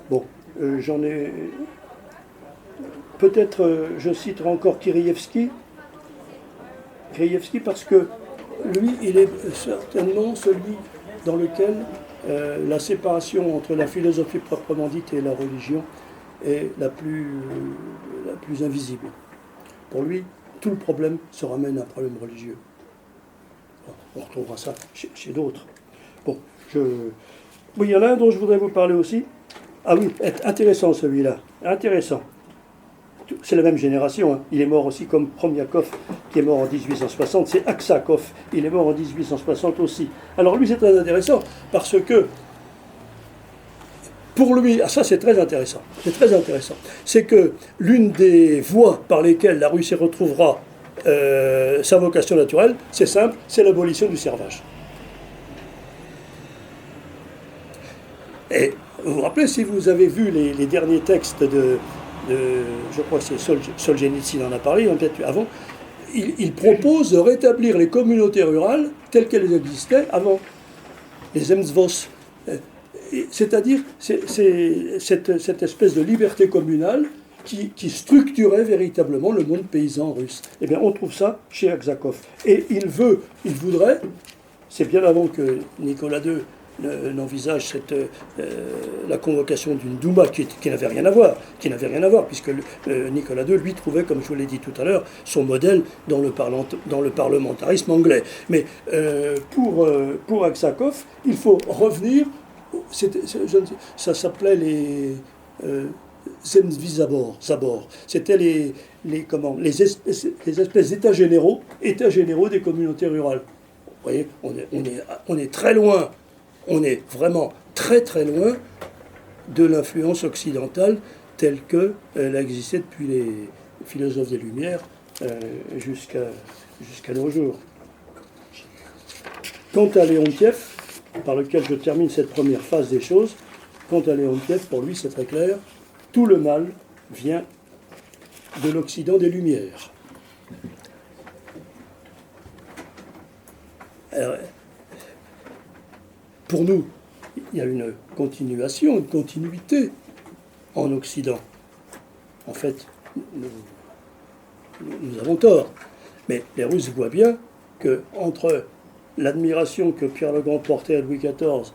Bon, j'en ai... Peut-être je citerai encore Kireïevski parce que lui, il est certainement celui dans lequel la séparation entre la philosophie proprement dite et la religion est la plus invisible. Pour lui, tout le problème se ramène à un problème religieux. On retrouvera ça chez d'autres. Bon, oui, il y en a un dont je voudrais vous parler aussi. Ah oui, intéressant celui-là, intéressant. C'est la même génération, hein. Il est mort aussi comme Khomyakov, qui est mort en 1860, c'est Aksakov, il est mort en 1860 aussi. Alors lui, c'est très intéressant, parce que, pour lui, ça c'est très intéressant, c'est que l'une des voies par lesquelles la Russie retrouvera sa vocation naturelle, c'est simple, c'est l'abolition du servage. Et vous vous rappelez, si vous avez vu les derniers textes je crois que c'est Solzhenitsyn en a parlé, peut-être avant, il propose de rétablir les communautés rurales telles qu'elles existaient avant, les zemstvos. C'est-à-dire cette espèce de liberté communale qui structurait véritablement le monde paysan russe. Eh bien, on trouve ça chez Aksakov. Et il voudrait, c'est bien avant que Nicolas II n'envisage la convocation d'une Douma qui n'avait rien à voir, puisque Nicolas II, lui, trouvait, comme je vous l'ai dit tout à l'heure, son modèle dans le parlementarisme anglais. Mais pour Aksakov, il faut revenir, ça s'appelait les Zemstvizabor, c'était les espèces d'états généraux des communautés rurales. Vous voyez, on est très loin. On est vraiment très très loin de l'influence occidentale telle qu'elle a existé depuis les philosophes des Lumières jusqu'à nos jours. Quant à Léontiev, par lequel je termine cette première phase des choses, quant à Léontiev, pour lui c'est très clair, tout le mal vient de l'Occident des Lumières. Alors, pour nous, il y a une continuité en Occident. En fait, nous avons tort. Mais les Russes voient bien qu'entre l'admiration que Pierre le Grand portait à Louis XIV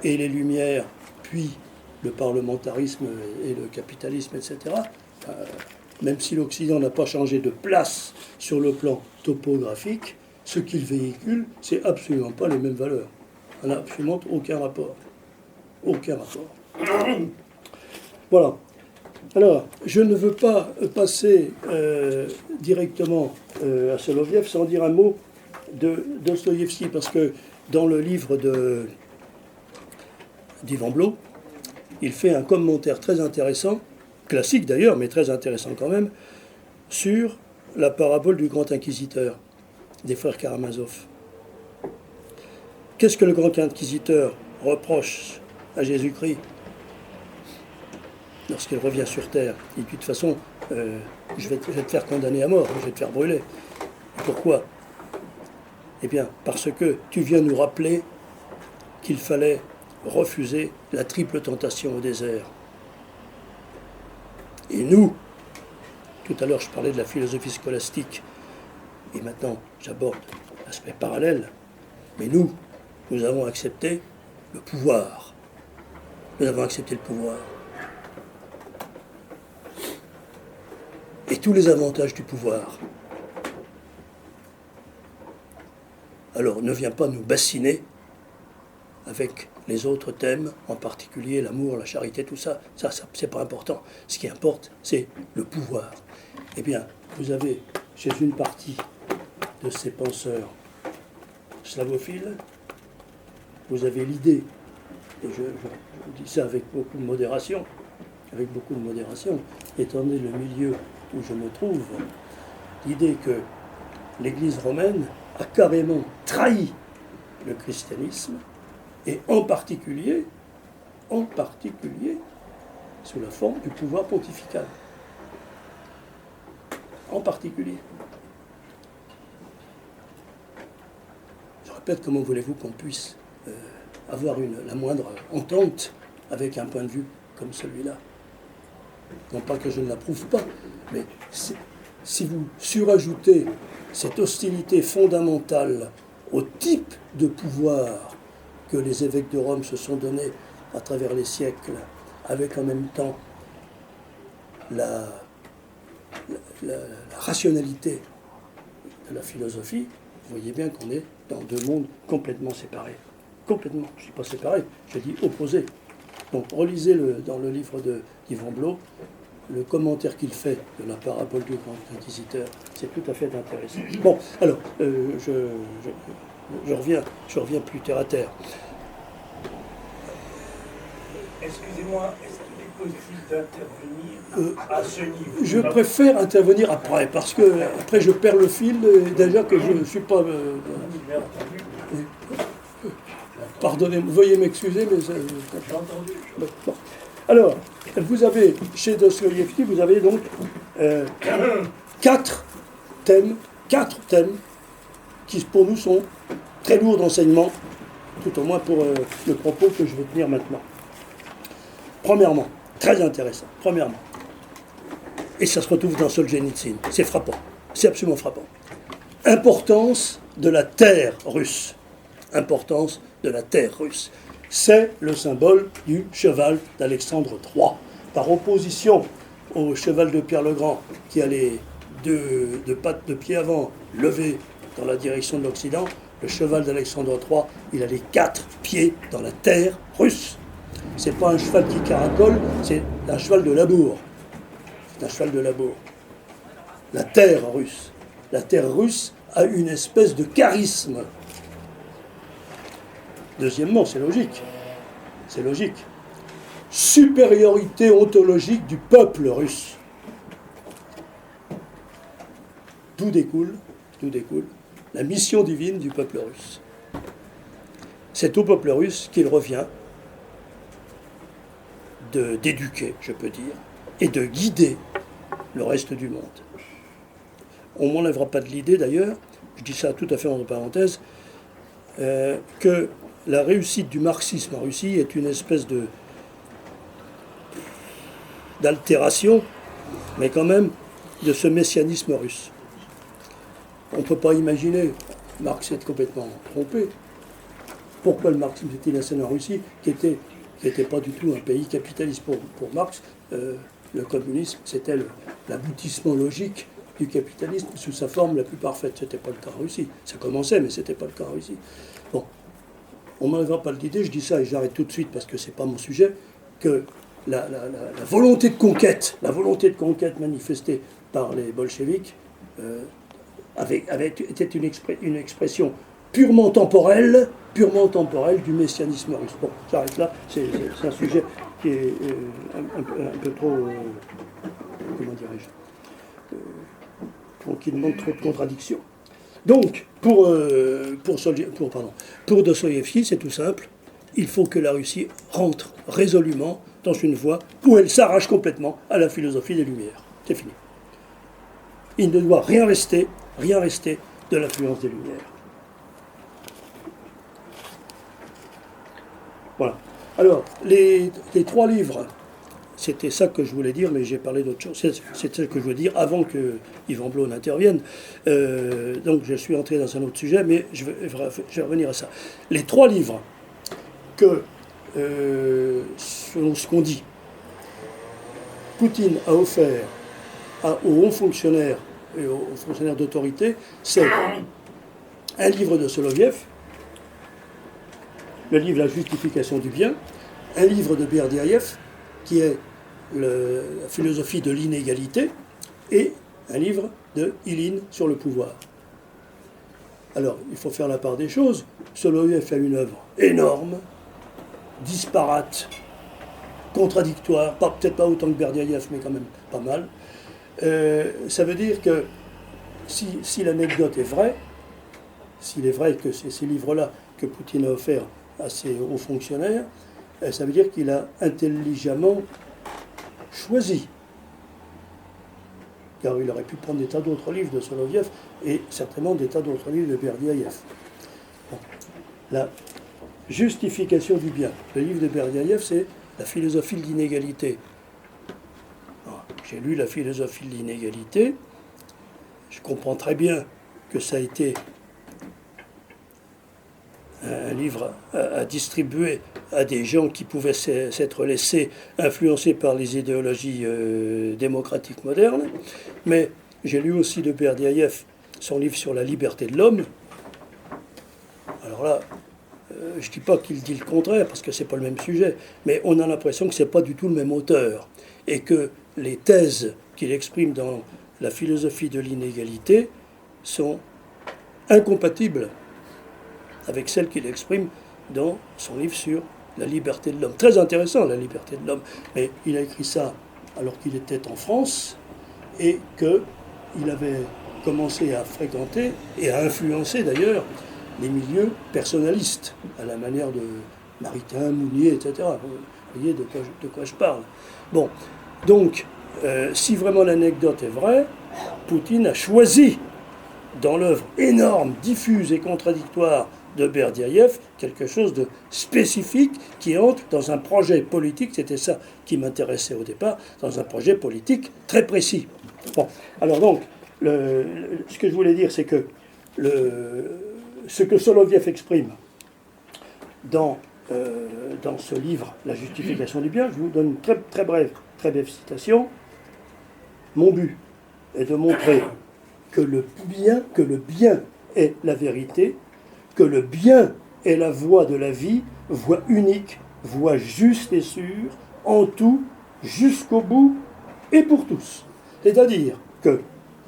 et les Lumières, puis le parlementarisme et le capitalisme, etc., même si l'Occident n'a pas changé de place sur le plan topographique, ce qu'il véhicule, c'est absolument pas les mêmes valeurs. Ça n'a absolument aucun rapport. Aucun rapport. Voilà. Alors, je ne veux pas passer directement à Soloviev sans dire un mot de Dostoïevski, parce que dans le livre d'Ivan Blot, il fait un commentaire très intéressant, classique d'ailleurs, mais très intéressant quand même, sur la parabole du grand inquisiteur des frères Karamazov. Qu'est-ce que le grand inquisiteur reproche à Jésus-Christ lorsqu'il revient sur terre? Il dit de toute façon, je vais te faire condamner à mort, je vais te faire brûler. Pourquoi? Eh bien, parce que tu viens nous rappeler qu'il fallait refuser la triple tentation au désert. Et nous, tout à l'heure je parlais de la philosophie scolastique, et maintenant j'aborde l'aspect parallèle, mais nous avons accepté le pouvoir. Nous avons accepté le pouvoir. Et tous les avantages du pouvoir. Alors ne viens pas nous bassiner avec les autres thèmes, en particulier l'amour, la charité, tout ça. Ça c'est pas important. Ce qui importe, c'est le pouvoir. Eh bien, vous avez chez une partie de ces penseurs slavophile, vous avez l'idée, et je dis ça avec beaucoup de modération, étant donné le milieu où je me trouve, l'idée que l'Église romaine a carrément trahi le christianisme, et en particulier, sous la forme du pouvoir pontifical. En particulier. Je répète, comment voulez-vous qu'on puisse avoir la moindre entente avec un point de vue comme celui-là? Non pas que je ne l'approuve pas, mais si vous surajoutez cette hostilité fondamentale au type de pouvoir que les évêques de Rome se sont donnés à travers les siècles, avec en même temps la rationalité de la philosophie, vous voyez bien qu'on est dans deux mondes complètement séparés. Complètement, je ne dis pas séparés, je dis opposés. Donc relisez dans le livre d'Yvan Blot, le commentaire qu'il fait de la parabole du grand inquisiteur, c'est tout à fait intéressant. Bon, alors, je reviens plus terre à terre. Excusez-moi, est-ce qu'il est possible d'intervenir à ce niveau? Je préfère intervenir après, parce que après je perds le fil, déjà que je ne suis pas... Pardonnez-moi, veuillez m'excuser, mais... J'ai entendu. Bon. Alors, vous avez, chez Dostoïevski, vous avez donc 4 thèmes qui pour nous sont très lourds d'enseignement, tout au moins pour le propos que je vais tenir maintenant. Premièrement, très intéressant, et ça se retrouve dans Solzhenitsyn, c'est frappant, c'est absolument frappant. Importance de la terre russe. C'est le symbole du cheval d'Alexandre III. Par opposition au cheval de Pierre le Grand, qui a les deux pattes de pied avant levées dans la direction de l'Occident, le cheval d'Alexandre III, il a les 4 pieds dans la terre russe. C'est pas un cheval qui caracole, c'est un cheval de labour. La terre russe a une espèce de charisme. Deuxièmement, c'est logique. Supériorité ontologique du peuple russe. D'où découle la mission divine du peuple russe. C'est au peuple russe qu'il revient d'éduquer, je peux dire, et de guider le reste du monde. On ne m'enlèvera pas de l'idée d'ailleurs, je dis ça tout à fait entre parenthèses, que la réussite du marxisme en Russie est une espèce d'altération, mais quand même de ce messianisme russe. On ne peut pas imaginer, Marx est complètement trompé, pourquoi le marxisme est-il installé en Russie, qui n'était pas du tout un pays capitaliste pour Marx. Le communisme, c'était l'aboutissement logique du capitalisme sous sa forme la plus parfaite. Ce n'était pas le cas en Russie. Ça commençait, mais ce n'était pas le cas en Russie. Bon, on ne m'enlèvera pas l'idée, je dis ça et j'arrête tout de suite parce que ce n'est pas mon sujet, que la volonté de conquête manifestée par les bolcheviks était une expression purement temporelle du messianisme russe. Bon, j'arrête là, c'est un sujet qui est un peu trop, comment dirais-je, qui demande trop de contradictions. Donc, pour Dostoïevski, c'est tout simple, il faut que la Russie rentre résolument dans une voie où elle s'arrache complètement à la philosophie des Lumières. C'est fini. Il ne doit rien rester de l'influence des Lumières. Voilà. Alors, les 3 livres, c'était ça que je voulais dire, mais j'ai parlé d'autre chose. C'est ça que je voulais dire avant que Yvan Blot n'intervienne. Donc, je suis entré dans un autre sujet, mais je vais revenir à ça. Les 3 livres que, selon ce qu'on dit, Poutine a offert aux hauts fonctionnaires et aux fonctionnaires d'autorité, c'est un livre de Soloviev, le livre La justification du bien, un livre de Berdiaïev, qui est la philosophie de l'inégalité, et un livre de Ilyin sur le pouvoir. Alors, il faut faire la part des choses. Soloviev a une œuvre énorme, disparate, contradictoire, peut-être pas autant que Berdiaïev, mais quand même pas mal. Ça veut dire que si l'anecdote est vraie, s'il est vrai que c'est ces livres-là que Poutine a offerts à ses hauts fonctionnaires, ça veut dire qu'il a intelligemment choisi. Car il aurait pu prendre des tas d'autres livres de Soloviev et certainement des tas d'autres livres de Berdiaïev. Bon. La justification du bien. Le livre de Berdiaïev, c'est la philosophie de l'inégalité. J'ai lu la philosophie de l'inégalité. Je comprends très bien que ça a été un livre à distribuer à des gens qui pouvaient s'être laissés influencer par les idéologies démocratiques modernes. Mais j'ai lu aussi de Berdiaïev son livre sur la liberté de l'homme. Alors là, je ne dis pas qu'il dit le contraire, parce que ce n'est pas le même sujet, mais on a l'impression que ce n'est pas du tout le même auteur, et que les thèses qu'il exprime dans la philosophie de l'inégalité sont incompatibles avec celles qu'il exprime dans son livre sur la liberté de l'homme. Très intéressant, la liberté de l'homme, mais il a écrit ça alors qu'il était en France, et qu'il avait commencé à fréquenter, et à influencer d'ailleurs, les milieux personnalistes, à la manière de Maritain, Mounier, etc. Vous voyez de quoi je parle. Bon, donc, si vraiment l'anecdote est vraie, Poutine a choisi, dans l'œuvre énorme, diffuse et contradictoire de Berdiaïev, quelque chose de spécifique qui entre dans un projet politique, c'était ça qui m'intéressait au départ, dans un projet politique très précis. Bon, alors donc, ce que je voulais dire, c'est que ce que Soloviev exprime dans ce livre, La justification du bien, je vous donne une très brève citation. Mon but est de montrer que le bien est la vérité, que le bien est la voie de la vie, voie unique, voie juste et sûre, en tout, jusqu'au bout et pour tous. C'est-à-dire que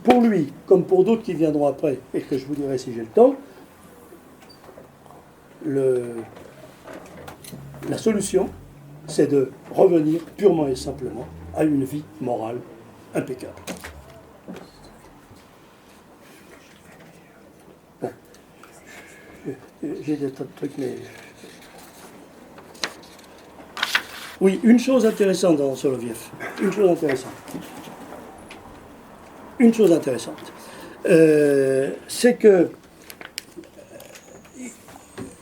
pour lui, comme pour d'autres qui viendront après, et que je vous dirai si j'ai le temps, la solution, c'est de revenir purement et simplement à une vie morale impeccable. Bon. J'ai des tas de trucs, mais... Oui, une chose intéressante dans Soloviev. Une chose intéressante. C'est que...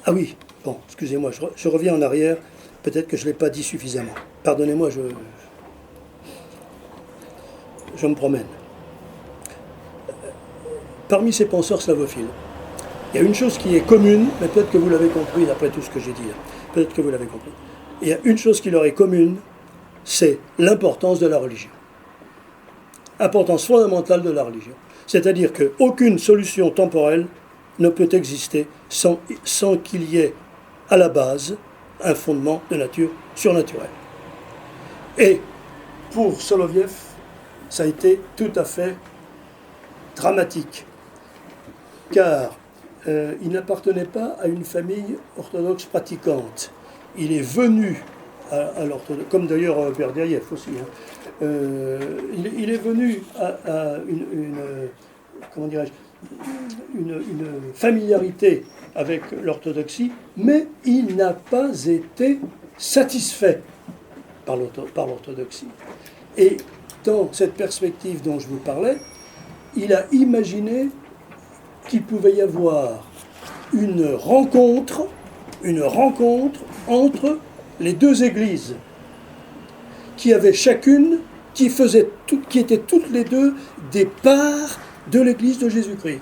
Ah oui, bon, excusez-moi, je reviens en arrière. Peut-être que je ne l'ai pas dit suffisamment. Pardonnez-moi, je me promène. Parmi ces penseurs slavophiles, il y a une chose qui est commune, mais peut-être que vous l'avez compris d'après tout ce que j'ai dit. Peut-être que vous l'avez compris. Il y a une chose qui leur est commune, c'est l'importance de la religion. Importance fondamentale de la religion. C'est-à-dire qu'aucune solution temporelle ne peut exister sans qu'il y ait à la base un fondement de nature surnaturelle. Et pour Soloviev, ça a été tout à fait dramatique, car il n'appartenait pas à une famille orthodoxe pratiquante. Il est venu à l'orthodoxe, comme d'ailleurs Berdiaïev aussi. Il est venu à comment dirais-je, une familiarité avec l'orthodoxie, mais il n'a pas été satisfait par l'orthodoxie. Et dans cette perspective dont je vous parlais, il a imaginé qu'il pouvait y avoir une rencontre entre les deux églises, qui avaient chacune, qui étaient toutes les deux des parts de l'église de Jésus-Christ,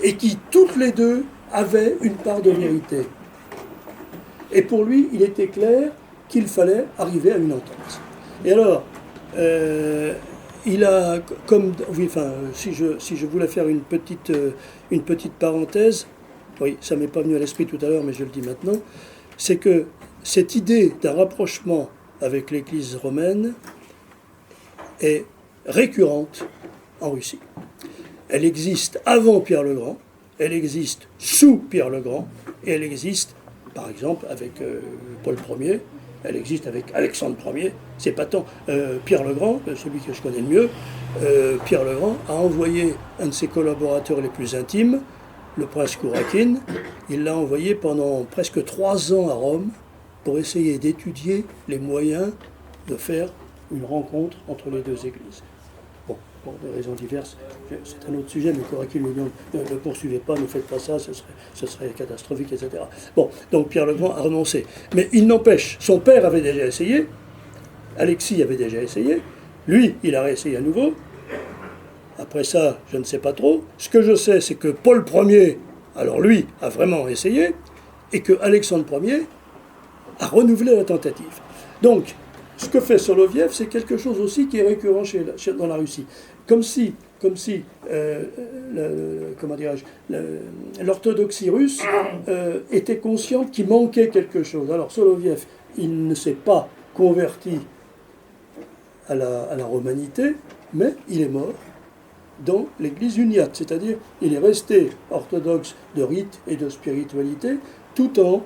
et qui toutes les deux avaient une part de vérité. Et pour lui, il était clair qu'il fallait arriver à une entente. Et alors, il a, si je voulais faire une petite parenthèse, oui, ça ne m'est pas venu à l'esprit tout à l'heure, mais je le dis maintenant, c'est que cette idée d'un rapprochement avec l'Église romaine est récurrente en Russie. Elle existe avant Pierre le Grand, elle existe sous Pierre le Grand, et elle existe, par exemple, avec Paul Ier, elle existe avec Alexandre Ier. C'est pas tant. Pierre le Grand, celui que je connais le mieux, Pierre le Grand a envoyé un de ses collaborateurs les plus intimes, le prince Kourakin. Il l'a envoyé pendant presque 3 ans à Rome pour essayer d'étudier les moyens de faire une rencontre entre les deux églises. Bon, pour des raisons diverses, c'est un autre sujet, mais Kourakin lui dit ne poursuivez pas, ne faites pas ça, ce serait catastrophique, etc. Bon, donc Pierre le Grand a renoncé. Mais il n'empêche, son père avait déjà essayé, Alexis avait déjà essayé, lui, il a réessayé à nouveau. Après ça, je ne sais pas trop. Ce que je sais, c'est que Paul Ier, alors lui, a vraiment essayé, et que Alexandre Ier a renouvelé la tentative. Donc, ce que fait Soloviev, c'est quelque chose aussi qui est récurrent dans la Russie. Comme si l'orthodoxie russe était consciente qu'il manquait quelque chose. Alors Soloviev, il ne s'est pas converti à la romanité, mais il est mort dans l'église uniate, c'est-à-dire il est resté orthodoxe de rite et de spiritualité, tout en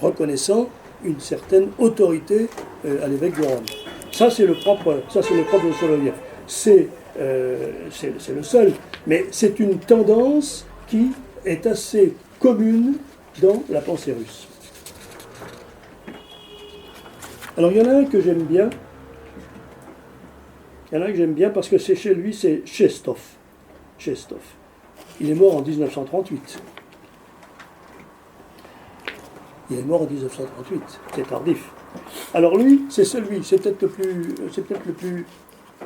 reconnaissant une certaine autorité à l'évêque de Rome. Ça c'est le propre de Soloviev. C'est le seul, mais c'est une tendance qui est assez commune dans la pensée russe. Alors il y en a un que j'aime bien. Il y en a un que j'aime bien parce que c'est chez lui, c'est Chestov. Chestov. Il est mort en 1938. Il est mort en 1938. C'est tardif. Alors lui, c'est peut-être le plus,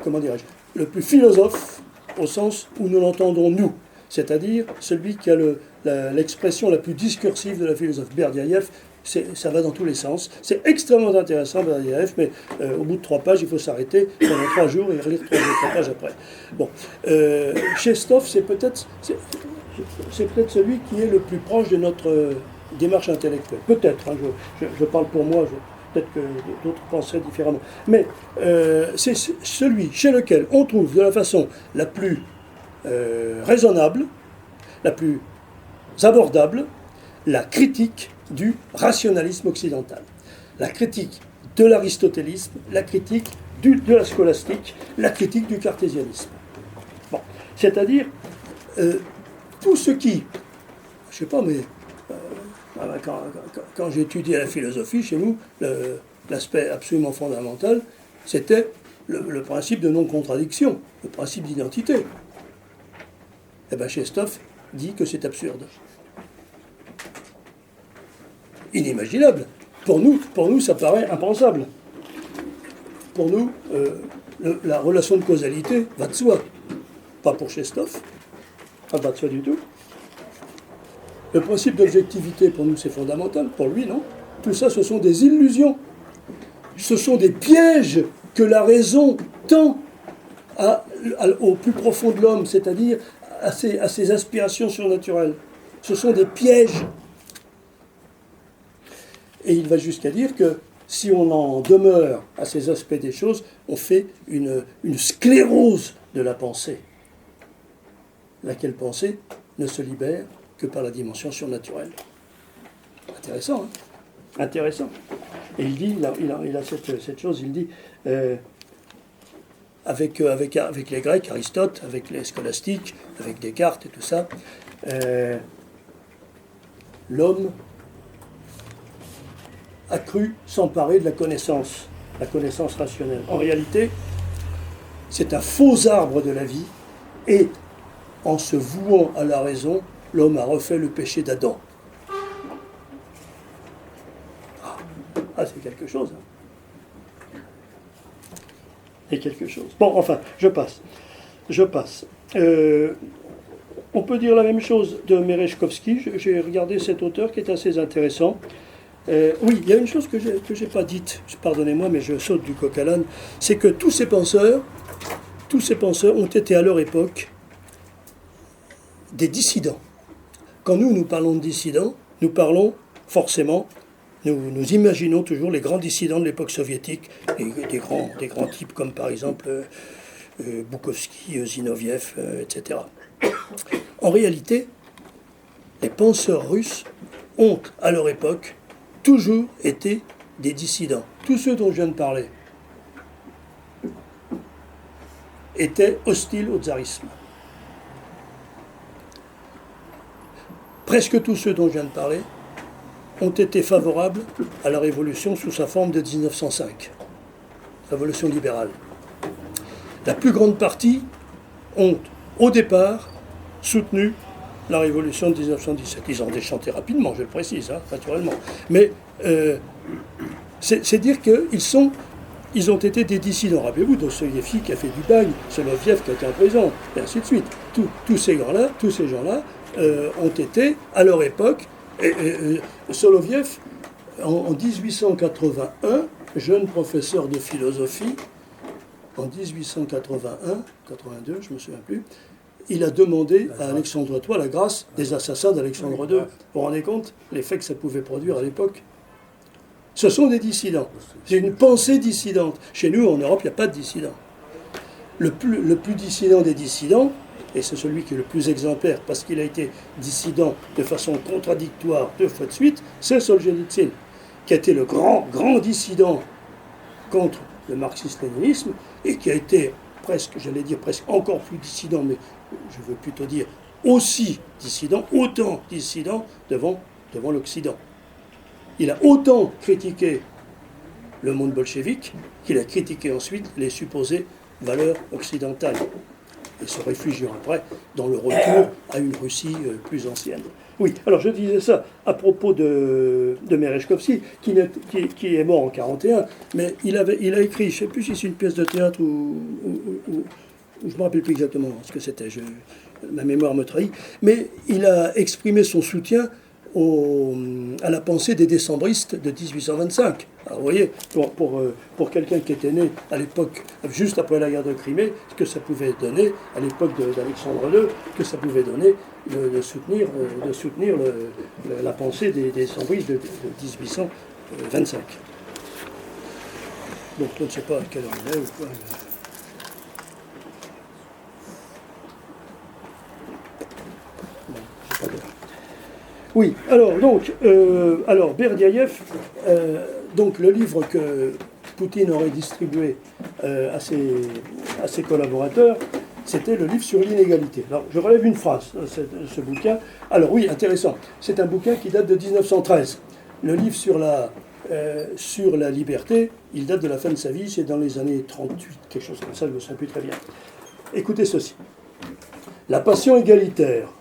comment dirais-je, le plus philosophe au sens où nous l'entendons nous. C'est-à-dire celui qui a l'expression la plus discursive de la philosophie. Berdiaïev, ça va dans tous les sens. C'est extrêmement intéressant, Berdiaïev, mais au bout de 3 pages, il faut s'arrêter pendant 3 jours et relire 3 pages après. Bon, Chestov, c'est peut-être celui qui est le plus proche de notre démarche intellectuelle. Peut-être, hein, je parle pour moi, peut-être que d'autres penseraient différemment. Mais c'est celui chez lequel on trouve de la façon la plus raisonnable, la plus abordable, la critique du rationalisme occidental, la critique de l'aristotélisme, la critique de la scolastique, la critique du cartésianisme. Bon, c'est-à-dire tout ce qui, je sais pas, mais quand j'ai étudié la philosophie chez nous, l'aspect absolument fondamental, c'était le principe de non-contradiction, le principe d'identité. Eh bien, Chestov dit que c'est absurde. Inimaginable. Pour nous, ça paraît impensable. Pour nous, la relation de causalité va de soi. Pas pour Chestov, ça va de soi du tout. Le principe d'objectivité, pour nous, c'est fondamental. Pour lui, non. Tout ça, ce sont des illusions. Ce sont des pièges que la raison tend au plus profond de l'homme, c'est-à-dire à ses aspirations surnaturelles. Ce sont des pièges. Et il va jusqu'à dire que si on en demeure à ces aspects des choses, on fait une sclérose de la pensée. Laquelle pensée ne se libère que par la dimension surnaturelle. Intéressant, hein? Intéressant. Et il dit, il a cette chose, il dit, avec les Grecs, Aristote, avec les scolastiques, avec Descartes et tout ça, l'homme a cru s'emparer de la connaissance rationnelle. En réalité, c'est un faux arbre de la vie, et en se vouant à la raison, l'homme a refait le péché d'Adam. Ah, c'est quelque chose. Hein. C'est quelque chose. Bon, enfin, je passe. On peut dire la même chose de Merejkovski. J'ai regardé cet auteur qui est assez intéressant. Oui, il y a une chose que j'ai pas dite, pardonnez-moi, mais je saute du coq à l'âne, c'est que tous ces penseurs ont été à leur époque des dissidents. Quand nous parlons de dissidents, nous parlons forcément, nous imaginons toujours les grands dissidents de l'époque soviétique, des grands types comme par exemple Boukovski, Zinoviev, etc. En réalité, les penseurs russes ont, à leur époque, toujours été des dissidents. Tous ceux dont je viens de parler étaient hostiles au tsarisme. Presque tous ceux dont je viens de parler ont été favorables à la révolution sous sa forme de 1905, révolution libérale. La plus grande partie ont, au départ, soutenu la révolution de 1917. Ils ont déchanté rapidement, je le précise, naturellement. Mais c'est dire qu'ils ont été des dissidents. Rappelez-vous, Dostoïevski qui a fait du bagne, Soloviev qui a été en prison, et ainsi de suite. Tous ces gens-là ont été, à leur époque, Soloviev, en 1881, jeune professeur de philosophie, en 1881, 82, je ne me souviens plus, il a demandé à Alexandre III la grâce des assassins d'Alexandre II. Vous vous rendez compte l'effet que ça pouvait produire à l'époque? Ce sont des dissidents. C'est une pensée dissidente. Chez nous, en Europe, il n'y a pas de dissidents. Le plus dissident des dissidents, et c'est celui qui est le plus exemplaire parce qu'il a été dissident de façon contradictoire 2 fois de suite, c'est Solzhenitsyn, qui a été le grand dissident contre le marxisme-léninisme et qui a été presque encore plus dissident, mais je veux plutôt dire aussi dissident, autant dissident devant l'Occident. Il a autant critiqué le monde bolchevique qu'il a critiqué ensuite les supposées valeurs occidentales et se réfugiant après dans le retour à une Russie plus ancienne. Oui, alors je disais ça à propos de Merezhkovski, qui est mort en 1941, mais il a écrit, je ne sais plus si c'est une pièce de théâtre ou je ne me rappelle plus exactement ce que c'était, ma mémoire me trahit, mais il a exprimé son soutien à la pensée des décembristes de 1825. Alors vous voyez, pour quelqu'un qui était né à l'époque, juste après la guerre de Crimée, ce que ça pouvait donner, à l'époque d'Alexandre II, que ça pouvait donner de soutenir la pensée des décembristes de 1825. Donc on ne sait pas à quelle heure il est ou quoi. Oui, alors Berdiaïev, donc le livre que Poutine aurait distribué à ses collaborateurs, c'était le livre sur l'inégalité. Alors je relève une phrase de ce bouquin. Alors oui, intéressant, c'est un bouquin qui date de 1913. Le livre sur la liberté, il date de la fin de sa vie, c'est dans les années 38, quelque chose comme ça, je ne me souviens plus très bien. Écoutez ceci. La passion égalitaire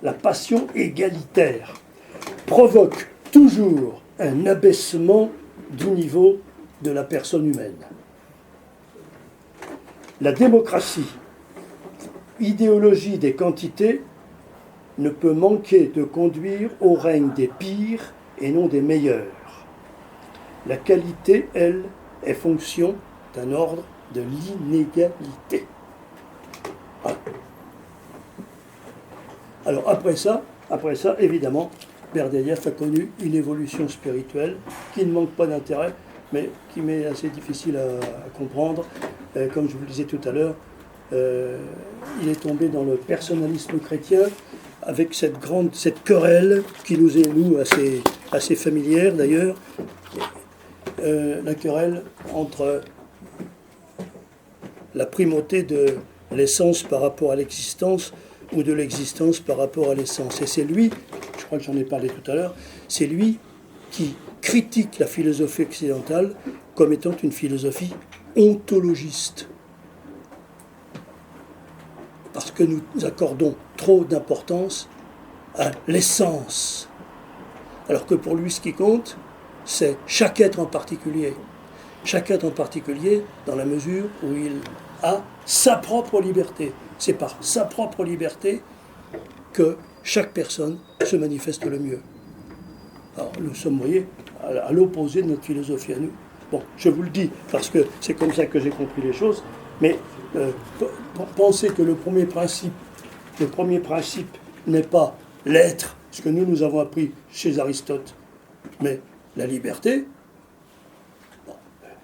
provoque toujours un abaissement du niveau de la personne humaine. La démocratie, idéologie des quantités, ne peut manquer de conduire au règne des pires et non des meilleurs. La qualité, elle, est fonction d'un ordre de l'inégalité. Voilà. Alors après ça, évidemment, Berdiaïev a connu une évolution spirituelle qui ne manque pas d'intérêt, mais qui m'est assez difficile à comprendre. Comme je vous le disais tout à l'heure, il est tombé dans le personnalisme chrétien avec cette querelle qui nous est, nous, assez familière d'ailleurs, la querelle entre la primauté de l'essence par rapport à l'existence ou de l'existence par rapport à l'essence. Et c'est lui, je crois que j'en ai parlé tout à l'heure, c'est lui qui critique la philosophie occidentale comme étant une philosophie ontologiste. Parce que nous accordons trop d'importance à l'essence. Alors que pour lui, ce qui compte, c'est chaque être en particulier. Chaque être en particulier dans la mesure où il a sa propre liberté. C'est par sa propre liberté que chaque personne se manifeste le mieux. Alors nous sommes, vous voyez, à l'opposé de notre philosophie à nous. Bon, je vous le dis parce que c'est comme ça que j'ai compris les choses, mais pensez que le premier principe n'est pas l'être, ce que nous avons appris chez Aristote, mais la liberté. Bon,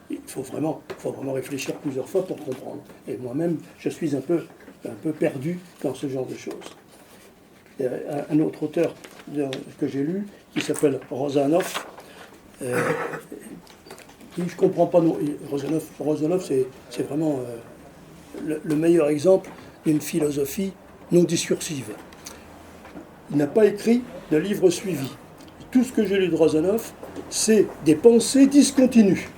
il faut vraiment réfléchir plusieurs fois pour comprendre. Et moi-même, je suis un peu perdu dans ce genre de choses. Il y a un autre auteur que j'ai lu qui s'appelle Rozanov. Je ne comprends pas. Rozanov c'est vraiment le meilleur exemple d'une philosophie non discursive. Il n'a pas écrit de livre suivi. Tout ce que j'ai lu de Rozanov, c'est des pensées discontinues.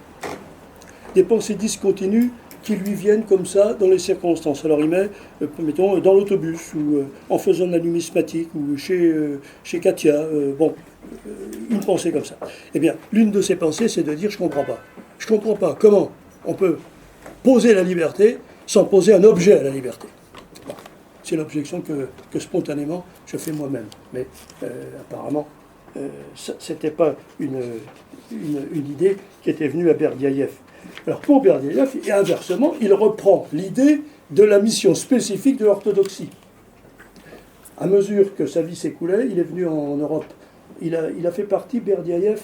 Des pensées discontinues qui lui viennent comme ça dans les circonstances. Alors il met, mettons, dans l'autobus, ou en faisant de la numismatique, ou chez Katia, une pensée comme ça. Eh bien, l'une de ces pensées, c'est de dire « je ne comprends pas ». Je ne comprends pas comment on peut poser la liberté sans poser un objet à la liberté. Bon, c'est l'objection que spontanément je fais moi-même. Mais apparemment, ce n'était pas une idée qui était venue à Berdiaïev. Alors pour Berdiaïev, et inversement, il reprend l'idée de la mission spécifique de l'orthodoxie. À mesure que sa vie s'écoulait, il est venu en Europe. Il a fait partie, Berdiaïev,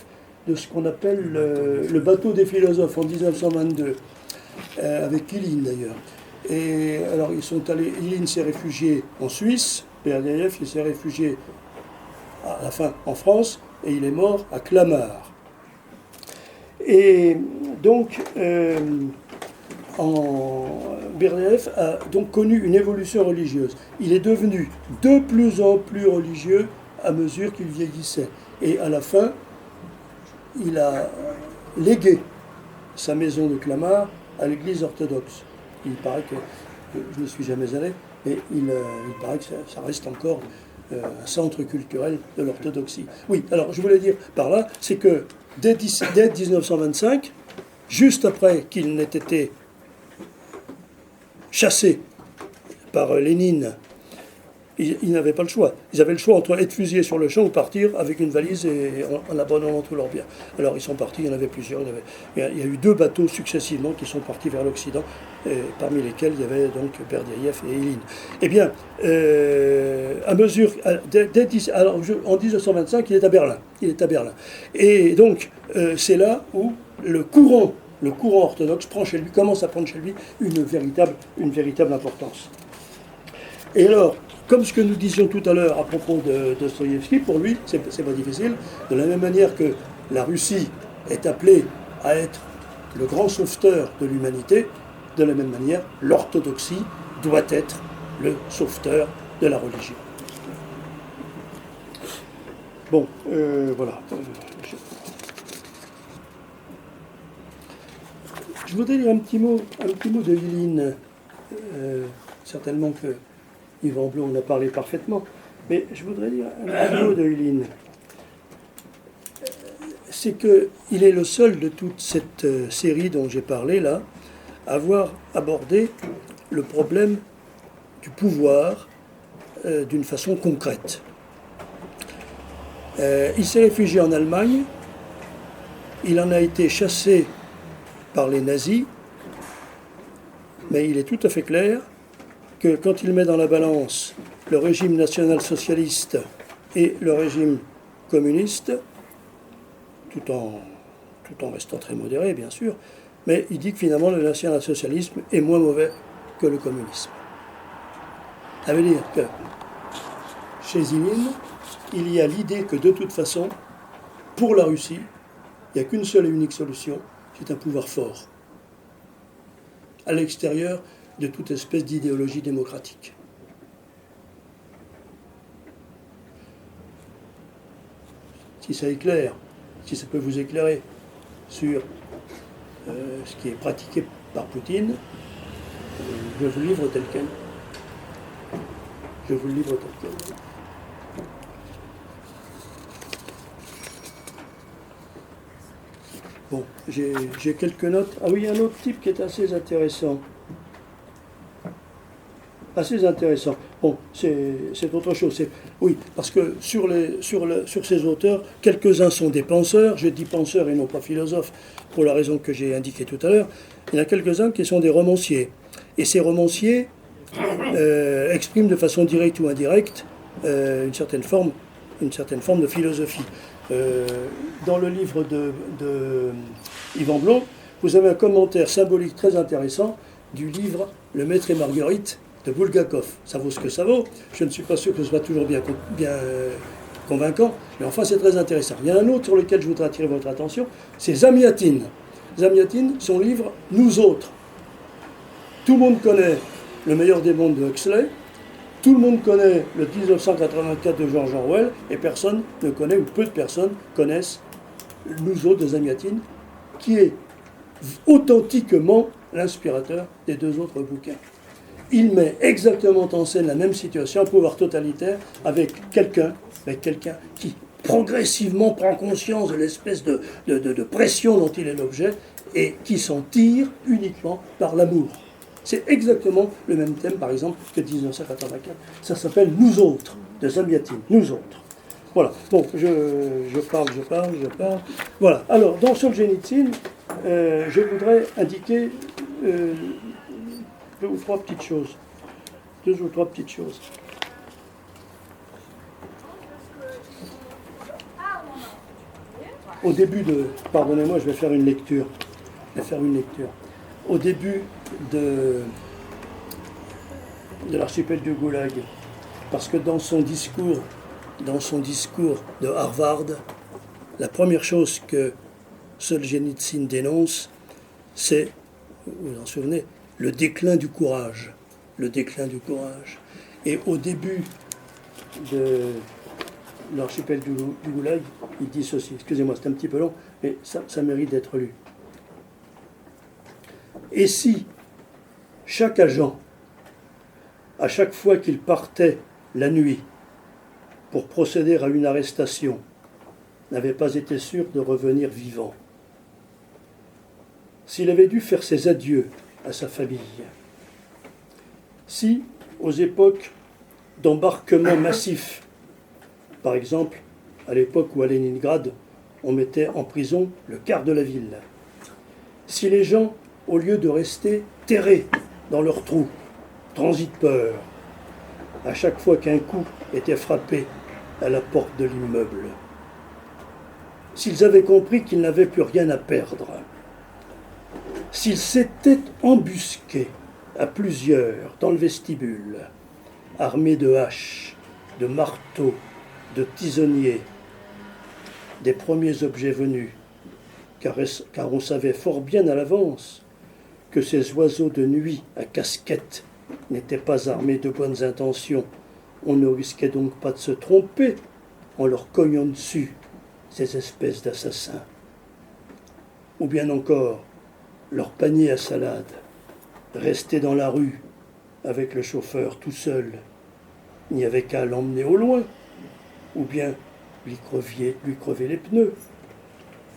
de ce qu'on appelle le bateau des philosophes en 1922, avec Ilyin d'ailleurs. Et alors ils sont allés, Ilyin s'est réfugié en Suisse, Berdiaïev il s'est réfugié à la fin en France, et il est mort à Clamart. Et donc, Berdiaïev a donc connu une évolution religieuse. Il est devenu de plus en plus religieux à mesure qu'il vieillissait. Et à la fin, il a légué sa maison de Clamart à l'église orthodoxe. Il paraît que je ne suis jamais allé, mais il paraît que ça reste encore un centre culturel de l'orthodoxie. Oui, alors je voulais dire par là, c'est que dès 1925, juste après qu'il n'ait été chassé par Lénine, ils n'avaient pas le choix. Ils avaient le choix entre être fusillés sur le champ ou partir avec une valise et en abandonnant tous leurs biens. Alors ils sont partis, il y en avait plusieurs. Il y a eu 2 bateaux successivement qui sont partis vers l'Occident, parmi lesquels il y avait donc Berdiaïev et Ilyin. Eh bien, à mesure, en 1925, il est à Berlin. Et donc, c'est là où le courant orthodoxe commence à prendre chez lui une véritable importance. Et alors, comme ce que nous disions tout à l'heure à propos de Dostoïevski, pour lui, c'est pas difficile. De la même manière que la Russie est appelée à être le grand sauveteur de l'humanité, de la même manière, l'orthodoxie doit être le sauveteur de la religion. Bon, voilà. Je voudrais dire un petit mot de Ilyin. Certainement que Yvan Blum en a parlé parfaitement, mais je voudrais dire un mot de Ilyin. C'est qu'il est le seul de toute cette série dont j'ai parlé là, à avoir abordé le problème du pouvoir d'une façon concrète. Il s'est réfugié en Allemagne, il en a été chassé par les nazis, mais il est tout à fait clair que quand il met dans la balance le régime national-socialiste et le régime communiste, tout en restant très modéré, bien sûr, mais il dit que finalement le national-socialisme est moins mauvais que le communisme. Ça veut dire que chez Ilyin, il y a l'idée que de toute façon, pour la Russie, il n'y a qu'une seule et unique solution, c'est un pouvoir fort, à l'extérieur de toute espèce d'idéologie démocratique. Si ça éclaire, si ça peut vous éclairer sur ce qui est pratiqué par Poutine, je vous le livre tel quel. Je vous le livre tel quel. Bon, j'ai quelques notes. Ah oui, un autre type qui est assez intéressant. Bon, c'est autre chose. Oui, parce que sur ces auteurs, quelques-uns sont des penseurs. Je dis penseurs et non pas philosophes, pour la raison que j'ai indiquée tout à l'heure. Il y en a quelques-uns qui sont des romanciers. Et ces romanciers expriment de façon directe ou indirecte une certaine forme de philosophie. Dans le livre de Yvan Blum, vous avez un commentaire symbolique très intéressant du livre Le Maître et Marguerite de Bulgakov. Ça vaut ce que ça vaut. Je ne suis pas sûr que ce soit toujours bien convaincant, mais enfin c'est très intéressant. Il y en a un autre sur lequel je voudrais attirer votre attention, c'est Zamiatin. Zamiatin, son livre « Nous autres ». Tout le monde connaît Le meilleur des mondes de Huxley, tout le monde connaît le 1984 de George Orwell, et personne ne connaît, ou peu de personnes connaissent Nous autres de Zamiatin, qui est authentiquement l'inspirateur des deux autres bouquins. Il met exactement en scène la même situation, un pouvoir totalitaire, avec quelqu'un qui progressivement prend conscience de l'espèce de pression dont il est l'objet et qui s'en tire uniquement par l'amour. C'est exactement le même thème, par exemple, que 1984. Ça s'appelle « Nous autres » de Zamiatin. Nous autres. Voilà. Bon, je parle. Voilà. Alors, dans Solzhenitsyn, je voudrais indiquer deux ou trois petites choses. Au début de... Pardonnez-moi, je vais faire une lecture. Au début de l'archipel du Goulag, parce que dans son discours de Harvard, la première chose que Solzhenitsyn dénonce, c'est, vous vous en souvenez, le déclin du courage. Et au début de l'archipel du Goulag, il dit ceci. Excusez-moi, c'est un petit peu long, mais ça mérite d'être lu. Et si chaque agent, à chaque fois qu'il partait la nuit pour procéder à une arrestation, n'avait pas été sûr de revenir vivant, s'il avait dû faire ses adieux à sa famille, si, aux époques d'embarquement massif, par exemple, à l'époque où à Leningrad, on mettait en prison le quart de la ville, si les gens, au lieu de rester terrés dans leurs trous, transit peur, à chaque fois qu'un coup était frappé à la porte de l'immeuble, s'ils avaient compris qu'ils n'avaient plus rien à perdre, s'ils s'étaient embusqués à plusieurs dans le vestibule, armés de haches, de marteaux, de tisonniers, des premiers objets venus, car on savait fort bien à l'avance que ces oiseaux de nuit à casquette n'étaient pas armés de bonnes intentions. On ne risquait donc pas de se tromper en leur cognant dessus, ces espèces d'assassins. Ou bien encore, leur panier à salade, resté dans la rue, avec le chauffeur tout seul. Il n'y avait qu'à l'emmener au loin, ou bien lui crever les pneus.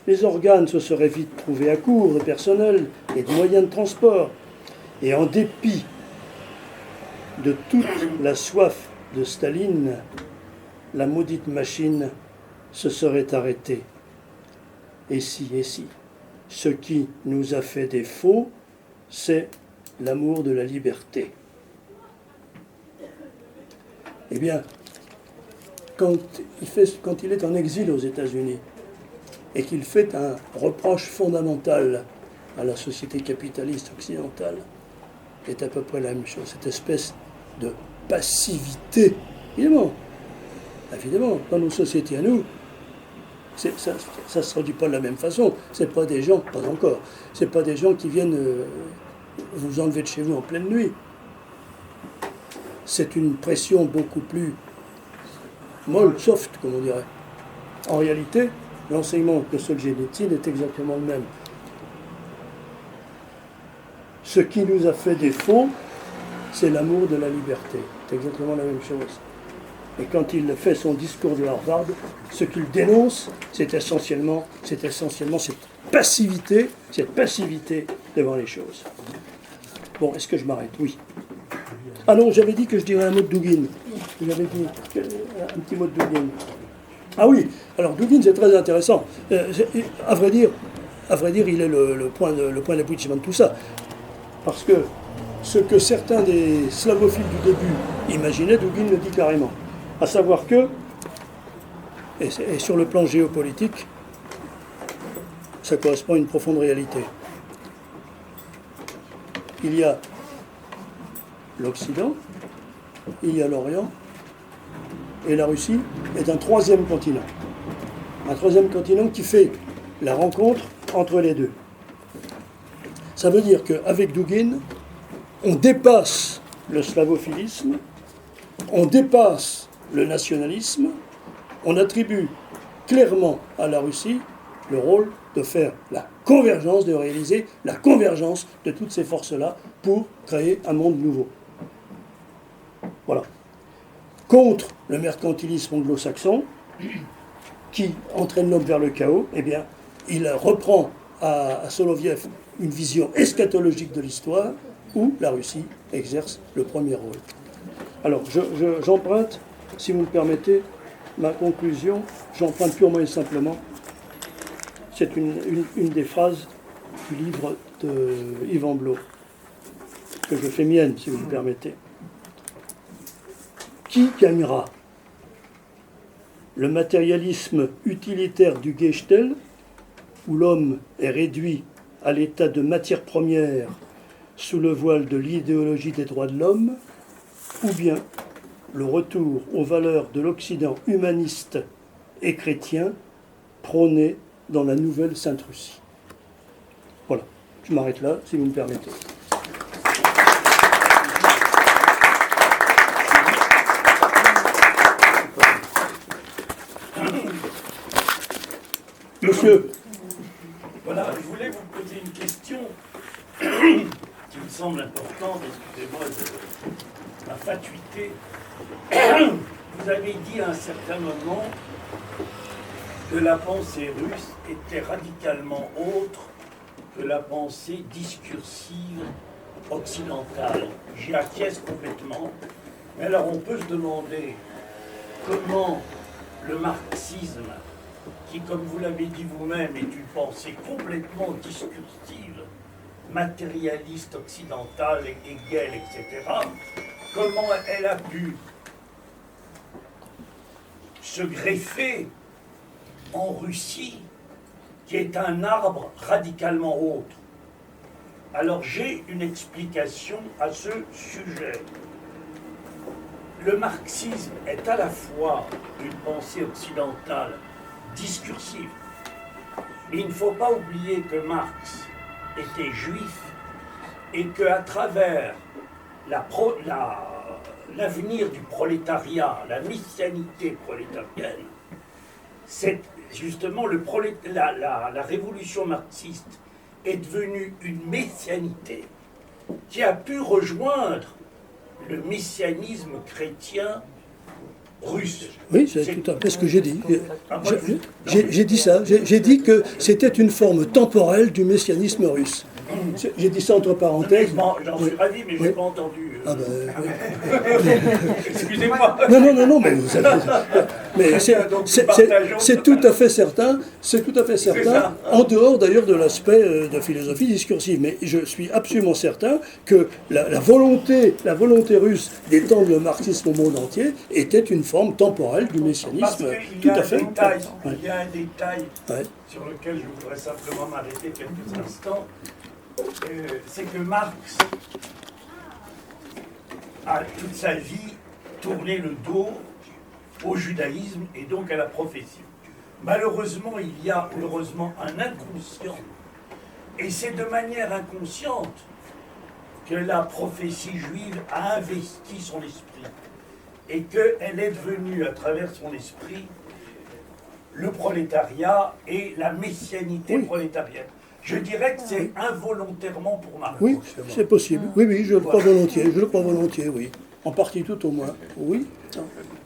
Les organes se seraient vite trouvés à court de personnel et de moyens de transport. Et en dépit de toute la soif de Staline, la maudite machine se serait arrêtée. Et si, ce qui nous a fait défaut, c'est l'amour de la liberté. Eh bien, quand il est en exil aux États-Unis, et qu'il fait un reproche fondamental à la société capitaliste occidentale, est à peu près la même chose, cette espèce de passivité. Évidemment, dans nos sociétés à nous, ça ne se traduit pas de la même façon. C'est pas des gens, pas encore, c'est pas des gens qui viennent vous enlever de chez vous en pleine nuit. C'est une pression beaucoup plus molle, soft, comme on dirait. En réalité, l'enseignement de Solzhenitsyn est exactement le même. Ce qui nous a fait défaut, c'est l'amour de la liberté. C'est exactement la même chose. Et quand il fait son discours de Harvard, ce qu'il dénonce, c'est essentiellement cette passivité devant les choses. Bon, est-ce que je m'arrête? Oui. Ah non, j'avais dit que je dirais un mot de Dugin. J'avais dit un petit mot de Dugin. Ah oui, alors Dugin, c'est très intéressant. À vrai dire, il est le point d'aboutissement de tout ça. Parce que ce que certains des slavophiles du début imaginaient, Dugin le dit carrément. À savoir que, et sur le plan géopolitique, ça correspond à une profonde réalité. Il y a l'Occident, il y a l'Orient, et la Russie est un troisième continent. Un troisième continent qui fait la rencontre entre les deux. Ça veut dire qu'avec Douguin, on dépasse le slavophilisme, on dépasse le nationalisme, on attribue clairement à la Russie le rôle de faire la convergence, de réaliser la convergence de toutes ces forces-là pour créer un monde nouveau. Voilà. Contre le mercantilisme anglo-saxon, qui entraîne l'homme vers le chaos, eh bien, il reprend à Soloviev une vision eschatologique de l'histoire, où la Russie exerce le premier rôle. Alors, j'emprunte, si vous me permettez, ma conclusion, j'emprunte purement et simplement, c'est une des phrases du livre de Yvan Blot, que je fais mienne, si vous me permettez. Qui gagnera? Le matérialisme utilitaire du Gestell, où l'homme est réduit à l'état de matière première sous le voile de l'idéologie des droits de l'homme, ou bien le retour aux valeurs de l'Occident humaniste et chrétien prôné dans la nouvelle Sainte-Russie. Voilà, je m'arrête là, si vous me permettez. Monsieur. Voilà, je voulais vous poser une question qui me semble importante, excusez-moi de ma fatuité. Vous avez dit à un certain moment que la pensée russe était radicalement autre que la pensée discursive occidentale. J'y acquiesce complètement. Mais alors on peut se demander comment le marxisme, qui, comme vous l'avez dit vous-même, est une pensée complètement discursive, matérialiste, occidentale, Hegel, etc., comment elle a pu se greffer en Russie, qui est un arbre radicalement autre. Alors j'ai une explication à ce sujet. Le marxisme est à la fois une pensée occidentale discursive, mais il ne faut pas oublier que Marx était juif et qu'à travers l'avenir du prolétariat, la messianité prolétarienne, c'est justement la révolution marxiste est devenue une messianité qui a pu rejoindre le messianisme chrétien russe. Oui, c'est tout à fait ce que j'ai dit. J'ai dit ça. J'ai dit que c'était une forme temporelle du messianisme russe. J'ai dit ça entre parenthèses. J'en suis ravi, mais je n'ai pas entendu. Ah ben, Excusez-moi. Non, mais vous savez. Mais c'est tout à fait certain. C'est tout à fait certain. En dehors d'ailleurs de l'aspect de philosophie discursive. Mais je suis absolument certain que la volonté russe d'étendre le marxisme au monde entier était une forme temporelle du messianisme. Tout à fait. Il y a un détail sur lequel je voudrais simplement m'arrêter quelques instants. C'est que Marx a toute sa vie tourné le dos au judaïsme et donc à la prophétie. Malheureusement, il y a heureusement un inconscient. Et c'est de manière inconsciente que la prophétie juive a investi son esprit. Et qu'elle est devenue, à travers son esprit, le prolétariat et la messianité prolétarienne. Je dirais que c'est involontairement pour Marx. Oui, c'est possible. Oui, je le crois volontiers, oui. En partie tout au moins, oui.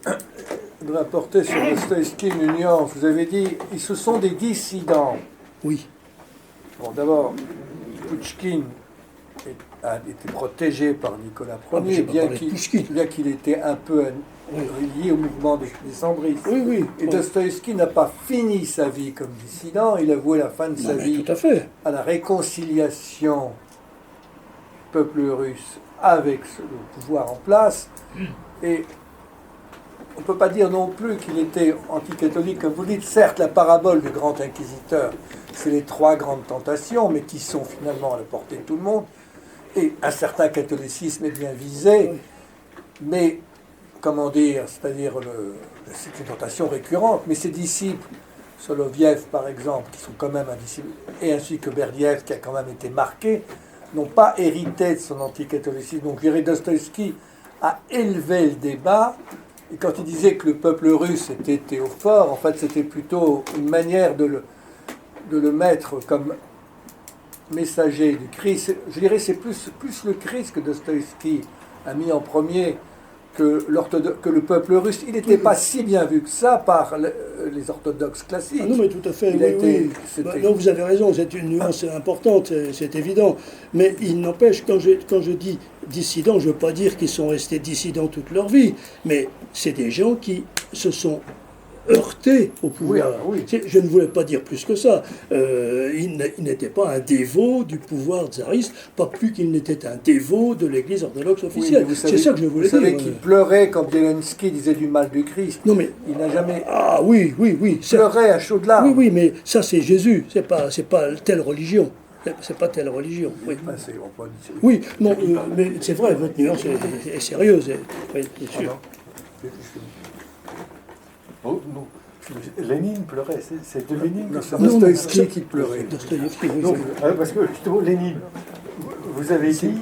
Je voudrais apporter sur Dostoïevski une nuance. Vous avez dit, ce sont des dissidents. Oui. Bon, d'abord, Pouchkine a été protégé par Nicolas Ier, bien qu'il était un peu lié au mouvement des décembristes. Oui. Et Dostoïevski n'a pas fini sa vie comme dissident, il a voué la fin de sa vie tout à fait. À la réconciliation du peuple russe avec le pouvoir en place. Et on ne peut pas dire non plus qu'il était anticatholique, comme vous dites. Certes, la parabole du grand inquisiteur, c'est les trois grandes tentations, mais qui sont finalement à la portée de tout le monde. et un certain catholicisme est bien visé, mais, comment dire, c'est-à-dire, c'est une tentation récurrente, mais ses disciples, Soloviev par exemple, qui sont quand même un disciple, et ainsi que Berdiev, qui a quand même été marqué, n'ont pas hérité de son anticatholicisme. Donc, je dirais, Dostoïevski a élevé le débat, et quand il disait que le peuple russe était théophore, en fait, c'était plutôt une manière de le mettre comme messager du Christ. Je dirais c'est plus le Christ que Dostoïevski a mis en premier que le peuple russe. Il n'était pas si bien vu que ça par les orthodoxes classiques. Ah non, mais tout à fait, non, vous avez raison, c'est une nuance importante, c'est évident. Mais il n'empêche, quand je dis dissidents, je ne veux pas dire qu'ils sont restés dissidents toute leur vie, mais c'est des gens qui se sont heurtés au pouvoir. Oui. Je ne voulais pas dire plus que ça. Il n'était pas un dévot du pouvoir tsariste, pas plus qu'il n'était un dévot de l'Église orthodoxe officielle. C'est ça que je voulais dire. Vous savez qu'il pleurait quand Zelensky disait du mal du Christ. Non, mais il n'a jamais... Ah oui. Il pleurait à chaudes larmes. Oui, mais ça c'est Jésus, c'est pas telle religion. C'est pas telle religion. Oui, oui non, mais c'est vrai, votre nuance est sérieuse. Oui, bien sûr. Oh, non. Lénine pleurait, c'est de Lénine. Non, c'est Dostoïevski qui pleurait. Dostoïevski, oui. Non, parce que justement, Lénine, vous avez dit,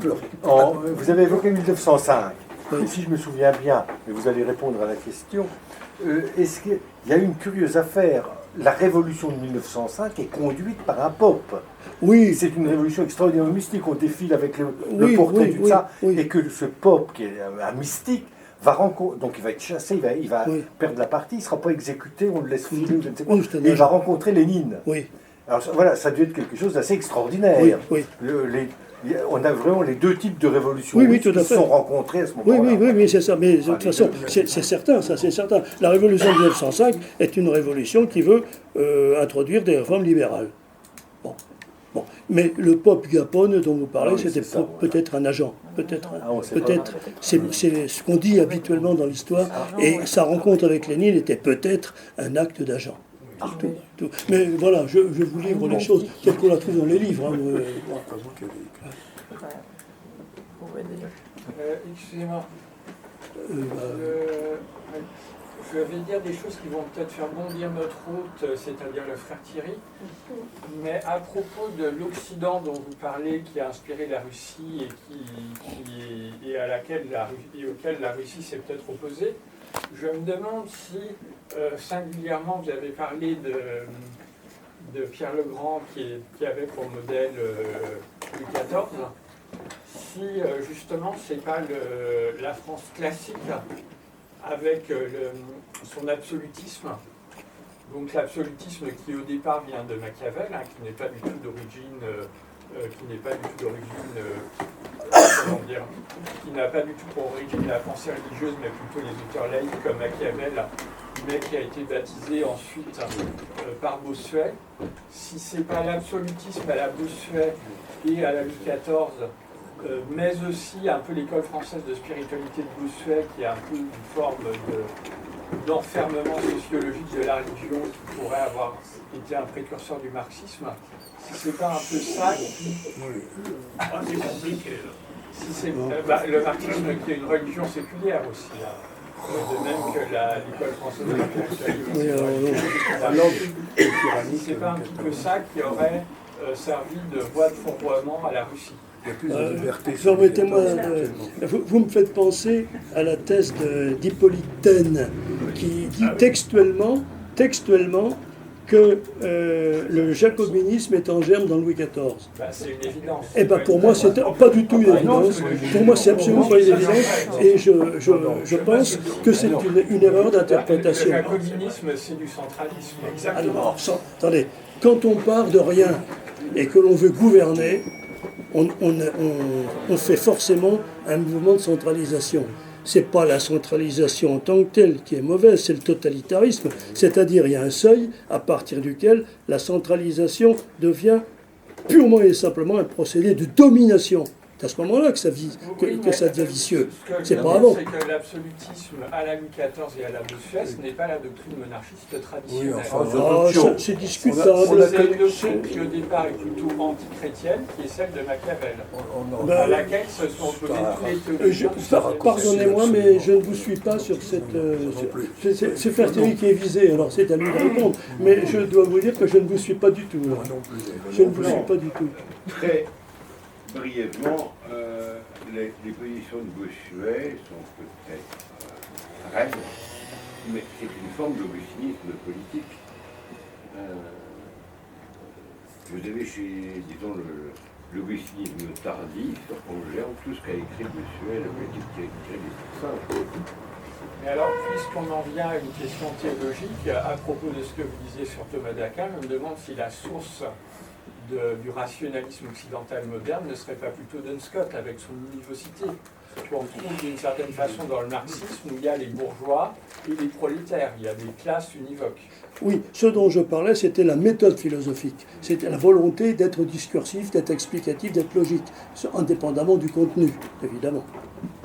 vous avez évoqué 1905. Oui. Et si je me souviens bien, mais vous allez répondre à la question, est-ce qu'il y a une curieuse affaire? La révolution de 1905 est conduite par un pope. Oui. C'est une révolution extraordinairement mystique. On défile avec le portrait du tsar, et que ce pope, qui est un mystique, donc il va être chassé, il va perdre la partie, il ne sera pas exécuté, on le laisse filer, je ne sais pas. Et il va rencontrer Lénine. Oui. Alors voilà, ça a dû être quelque chose d'assez extraordinaire. Oui. On a vraiment les deux types de révolutions tout à qui fait. se sont rencontrés à ce moment-là. Oui, c'est ça. Mais de toute façon, c'est certain, ça c'est certain. La révolution de 1905 est une révolution qui veut introduire des réformes libérales. Bon. Mais le pope Gapone dont vous parlez, c'était peut-être un agent. Peut-être. C'est ce qu'on dit habituellement dans l'histoire. Et sa rencontre avec Lénine était peut-être un acte d'agent. Tout. Mais voilà, je vous livre les choses telles qu'on la trouve dans les livres. Excusez-moi. Je vais dire des choses qui vont peut-être faire bondir notre hôte, c'est-à-dire le frère Thierry. Mais à propos de l'Occident dont vous parlez, qui a inspiré la Russie et auquel la Russie s'est peut-être opposée, je me demande si, singulièrement, vous avez parlé de Pierre le Grand qui avait pour modèle Louis XIV, si justement c'est pas la France classique avec son absolutisme, donc l'absolutisme qui au départ vient de Machiavel, qui n'est pas du tout d'origine, qui n'a pas du tout pour origine la pensée religieuse, mais plutôt les auteurs laïcs comme Machiavel, mais qui a été baptisé ensuite par Bossuet. Si c'est pas l'absolutisme à la Bossuet et à la Louis XIV, mais aussi un peu l'école française de spiritualité de Bossuet, qui est un peu une forme d'enfermement sociologique de la religion qui pourrait avoir été un précurseur du marxisme. Si c'est pas un peu ça qui... C'est compliqué. Si c'est le marxisme qui est une religion séculière aussi, là. De même que l'école française de spiritualité. Si c'est pas un petit peu ça qui aurait servi de voie de fourvoiement à la Russie. Permettez-moi, vous me faites penser à la thèse d'Hippolyte Taine, qui dit textuellement que le jacobinisme est en germe dans Louis XIV. C'est une évidence. Eh bien pour moi, c'est pas du tout une évidence. Pour moi, c'est absolument pas une évidence. Et je pense que c'est une erreur d'interprétation. Le jacobinisme, c'est du centralisme. Exactement. Attendez, quand on part de rien et que l'on veut gouverner, on fait forcément un mouvement de centralisation. Ce n'est pas la centralisation en tant que telle qui est mauvaise, c'est le totalitarisme. C'est-à-dire il y a un seuil à partir duquel la centralisation devient purement et simplement un procédé de domination. C'est à ce moment-là que ça, que ça devient vicieux. C'est pas avant. avant. C'est que l'absolutisme à la Louis XIV et à la Bossuet, ce n'est pas la doctrine monarchiste traditionnelle. C'est discutable. C'est une doctrine qui au départ est plutôt anti-chrétienne, qui est celle de Machiavel, à laquelle se sont opposés tous les théologiens. Pardonnez-moi, mais je ne vous suis pas sur cette... c'est Fertieri qui est visé, alors c'est à lui de répondre. Mais je dois vous dire que je ne vous suis pas du tout. Je ne vous suis pas du tout. Très brièvement, les positions de Bossuet sont peut-être raides, mais c'est une forme d'augustinisme politique. Vous avez chez, disons, l'augustinisme tardif, on gère tout ce qu'a écrit Bossuet, la politique qui a écrit des saints. Mais alors, puisqu'on en vient à une question théologique, à propos de ce que vous disiez sur Thomas d'Aquin, je me demande si la source du rationalisme occidental moderne ne serait pas plutôt Duns Scott avec son univocité. On trouve d'une certaine façon dans le marxisme où il y a les bourgeois et les prolétaires, il y a des classes univoques. Oui, ce dont je parlais, c'était la méthode philosophique. C'était la volonté d'être discursif, d'être explicatif, d'être logique, indépendamment du contenu, évidemment.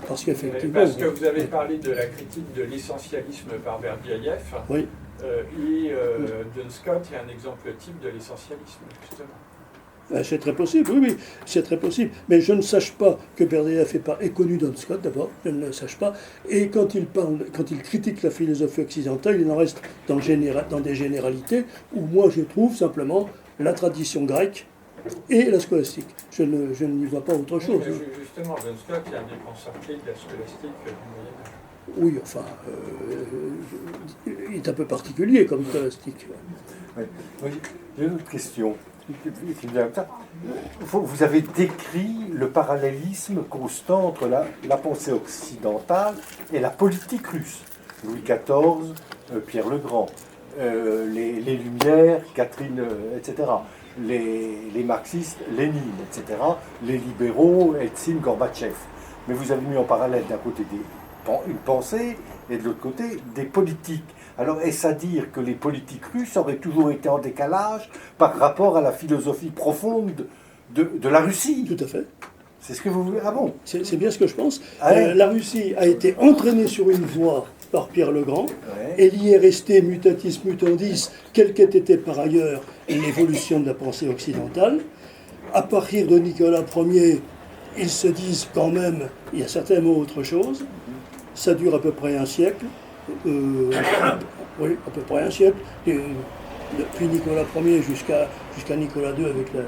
Parce qu'effectivement... Parce que vous avez parlé de la critique de l'essentialisme par Berdyaev, oui. Et Duns Scott est un exemple type de l'essentialisme, justement. C'est très possible, oui, c'est très possible. Mais je ne sache pas que Berdyaev est connu Duns Scott, d'abord, je ne le sache pas. Et quand il critique la philosophie occidentale, il en reste dans des généralités où moi je trouve simplement la tradition grecque et la scolastique. Je n'y vois pas autre chose. Mais justement, Duns Scott est un des penseurs clés de la scolastique du Moyen-Âge. Oui, enfin, il est un peu particulier comme scolastique. Oui. J'ai une autre question. Vous avez décrit le parallélisme constant entre la pensée occidentale et la politique russe. Louis XIV, Pierre le Grand, les Lumières, Catherine, etc. Les marxistes, Lénine, etc. Les libéraux, Eltsine, Gorbatchev. Mais vous avez mis en parallèle d'un côté une pensée et de l'autre côté des politiques. Alors, est-ce à dire que les politiques russes auraient toujours été en décalage par rapport à la philosophie profonde de la Russie? Tout à fait. C'est ce que vous voulez? Ah bon? C'est bien ce que je pense. Ouais. La Russie a été entraînée sur une voie par Pierre le Grand. Ouais. Elle y est restée mutatis mutandis, quelle qu'ait été par ailleurs l'évolution de la pensée occidentale. À partir de Nicolas Ier, ils se disent quand même, il y a certainement autre chose. Ça dure à peu près un siècle. Oui, à peu près un siècle. Depuis Nicolas Ier jusqu'à Nicolas II avec la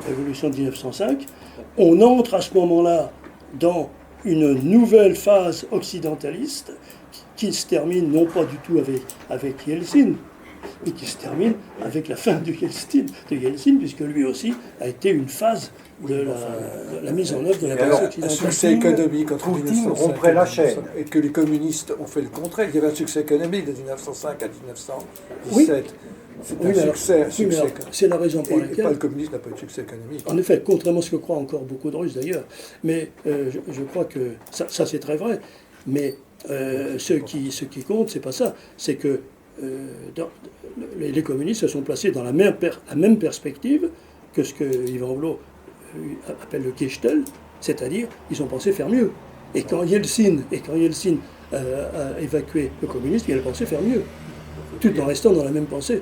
révolution de 1905. On entre à ce moment-là dans une nouvelle phase occidentaliste qui se termine non pas du tout avec Yeltsin, mais qui se termine avec la fin de Yeltsin, puisque lui aussi a été une phase de la mise en œuvre de la pensée occidentale. Un succès économique entre Poutine 1905 romprait la chaîne. et que les communistes ont fait le contraire. Il y avait un succès économique de 1905 à 1917. Oui. C'est Oui, un succès. c'est la raison pour Et laquelle... pas le communisme n'a pas eu de succès économique. En effet, contrairement à ce que croient encore beaucoup de Russes d'ailleurs. Mais je crois que ça c'est très vrai. Mais ce qui compte, c'est pas ça. C'est que les communistes se sont placés dans la même perspective que ce que Ivan Vlo appelle le Gestell, c'est-à-dire ils ont pensé faire mieux. Et quand Yeltsin a évacué le communisme, il a pensé faire mieux, tout en restant dans la même pensée.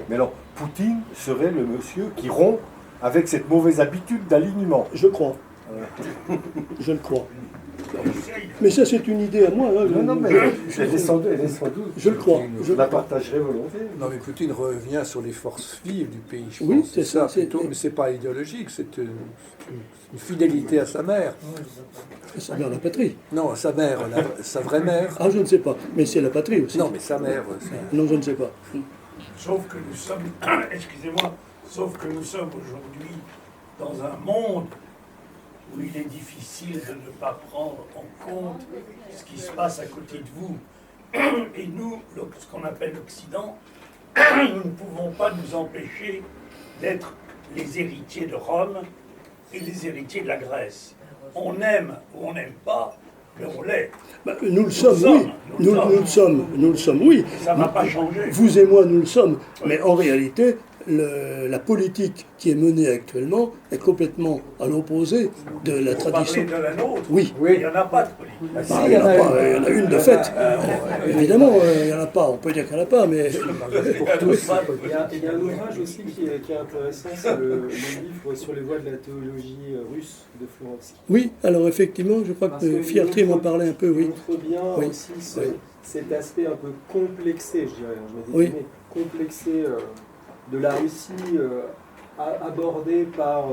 Mais alors, Poutine serait le monsieur qui rompt avec cette mauvaise habitude d'alignement. Je crois. Je le crois. Mais ça, c'est une idée à moi. Hein. Non, mais elle est sans doute. Je le crois. Je la partagerai volontiers. Non, mais Poutine revient sur les forces vives du pays. Je Oui, pense. c'est ça. Plutôt, mais c'est pas idéologique, c'est une fidélité à sa mère. Sa mère, la patrie. Non, sa mère, sa vraie mère. Ah, je ne sais pas. Mais c'est la patrie aussi. Non, mais sa mère. Non, je ne sais pas. Sauf que nous sommes, excusez-moi, sauf que nous sommes aujourd'hui dans un monde où il est difficile de ne pas prendre en compte ce qui se passe à côté de vous. Et nous, ce qu'on appelle l'Occident, nous ne pouvons pas nous empêcher d'être les héritiers de Rome et les héritiers de la Grèce. On aime ou on n'aime pas, mais on l'est. Bah, nous le sommes, oui. Nous le sommes, oui. Et ça ne va pas changer. Vous et moi, nous le sommes. Mais en réalité, la politique qui est menée actuellement est complètement à l'opposé de la tradition. Vous parlez de la nôtre. Oui. Il n'y en a pas de politique. Il y en a une de fait. Évidemment, il n'y en a pas. On peut dire qu'il n'y en a pas, mais pour tous. Il y a un ouvrage aussi qui est intéressant, c'est le livre sur les voies de la théologie russe de Florovsky. Oui, alors effectivement, je crois que Fierté m'en parlait un peu, oui. Il montre bien aussi cet aspect un peu complexé, je dirais, je me dis, complexé de la Russie abordée par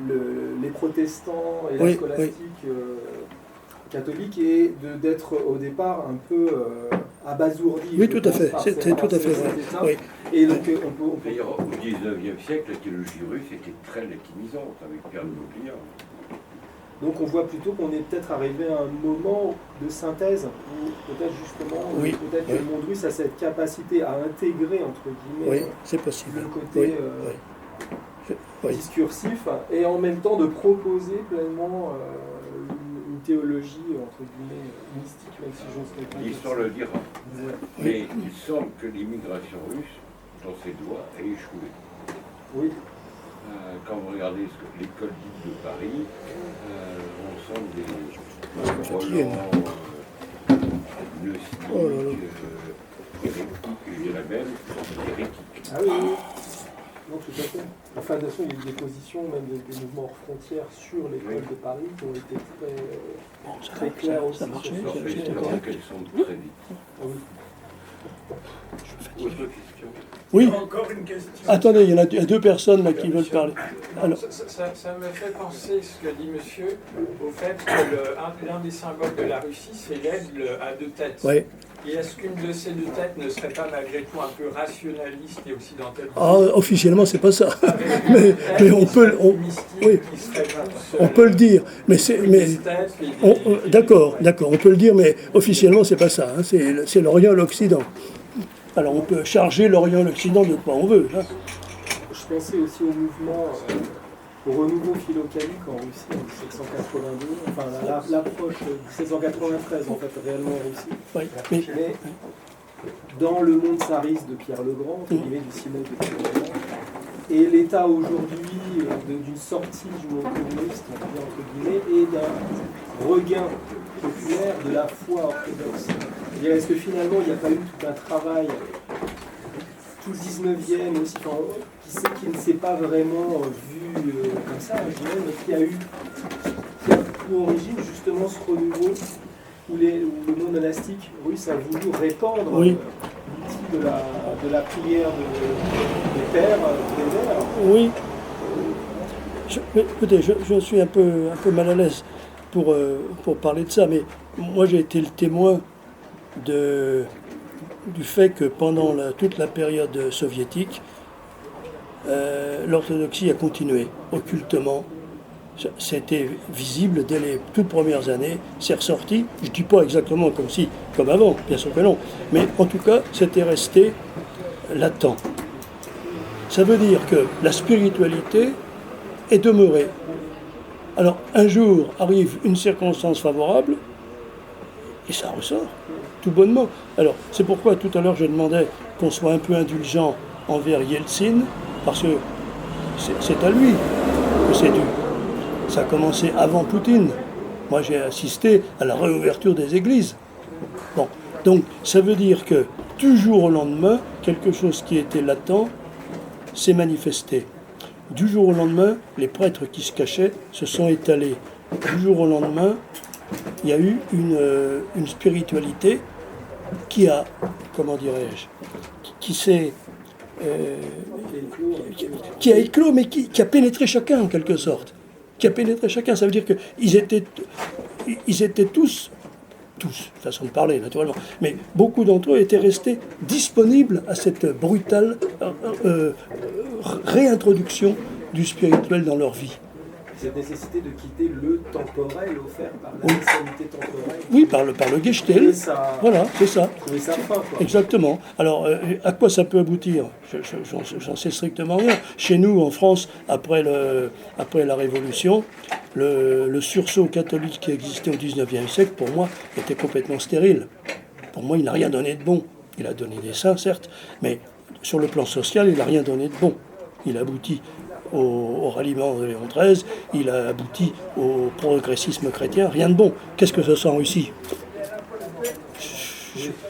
les protestants et la scolastique catholique, et d'être au départ un peu abasourdi. Oui, tout à fait, c'est tout à fait vrai. Oui. Et donc, on peut... D'ailleurs, au XIXe siècle, la théologie russe était très latinisante, avec Pierre de Mauplian. Donc on voit plutôt qu'on est peut-être arrivé à un moment de synthèse où peut-être justement, peut-être que le monde russe a cette capacité à intégrer, entre guillemets, c'est possible. le côté discursif, et en même temps de proposer pleinement une théologie, entre guillemets, mystique, même si j'ose pas. L'histoire le dira. Mais il semble que l'immigration russe, dans ses doigts, a échoué. Oui. Quand vous regardez l'école dite de Paris, on sent des Roland, le hérétique, je dirais même, hérétique. Ah oui, oui. Non, tout à fait. Enfin, de toute façon, il y a eu des positions, même des mouvements hors frontières sur l'école de Paris qui ont été très claires aussi. Ça marchait, qu'elles sont très vite. Ah oui. Autre question. Oui. Encore une question. Attendez, il y a deux personnes là qui veulent parler. Alors. Ça me fait penser, ce que dit monsieur, au fait que l'un des symboles de la Russie, c'est l'aigle à deux têtes. Oui. Et est-ce qu'une de ces deux têtes ne serait pas malgré tout un peu rationaliste et occidentale? Officiellement, c'est pas ça. mais on peut, on peut le dire. D'accord, on peut le dire, mais officiellement, c'est pas ça. Hein. C'est l'Orient et l'Occident. Alors on peut charger l'Orient et l'Occident de quoi on veut. Hein. Je pensais aussi au mouvement, au renouveau philocalique en Russie en 1782, enfin l'approche 1793 en fait réellement en Russie. Oui, mais dans le monde tsariste de Pierre le Grand, du Simon de Pierre le Grand, et l'état aujourd'hui d'une sortie du monde communiste, entre guillemets, et d'un regain populaire de la foi orthodoxe. Est-ce que finalement il n'y a pas eu tout un travail, tout le 19e aussi, qui ne s'est pas vraiment vu comme ça, je dirais, mais qui a pour origine justement ce renouveau où le monde monastique russe a voulu répandre l'outil de la prière des pères, des mères. Oui. Écoutez, je suis un peu mal à l'aise pour parler de ça, mais moi j'ai été le témoin du fait que pendant toute la période soviétique, l'orthodoxie a continué occultement. C'était visible dès les toutes premières années, c'est ressorti, je ne dis pas exactement comme avant, bien sûr que non, mais en tout cas, c'était resté latent. Ça veut dire que la spiritualité est demeurée. Alors, un jour arrive une circonstance favorable, et ça ressort, tout bonnement. Alors, c'est pourquoi tout à l'heure je demandais qu'on soit un peu indulgent envers Yeltsin, parce que c'est à lui que c'est dû. Ça a commencé avant Poutine. Moi, j'ai assisté à la réouverture des églises. Bon, donc, ça veut dire que du jour au lendemain, quelque chose qui était latent s'est manifesté. Du jour au lendemain, les prêtres qui se cachaient se sont étalés. Du jour au lendemain, il y a eu une spiritualité qui a, comment dirais-je, qui a éclos, mais qui a pénétré chacun en quelque sorte. Qui a pénétré chacun. Ça veut dire qu'ils étaient tous, façon de parler naturellement, mais beaucoup d'entre eux étaient restés disponibles à cette brutale réintroduction du spirituel dans leur vie. Cette nécessité de quitter le temporel offert par la spiritualité temporelle. Oui, par le Gestell. Voilà, c'est ça. Exactement. Alors, à quoi ça peut aboutir? J'en sais strictement rien. Chez nous, en France, après la Révolution, le sursaut catholique qui existait au XIXe siècle, pour moi, était complètement stérile. Pour moi, il n'a rien donné de bon. Il a donné des saints, certes, mais sur le plan social, il n'a rien donné de bon. Il aboutit au ralliement de Léon XIII, il a abouti au progressisme chrétien, rien de bon. Qu'est-ce que ça sent en Russie?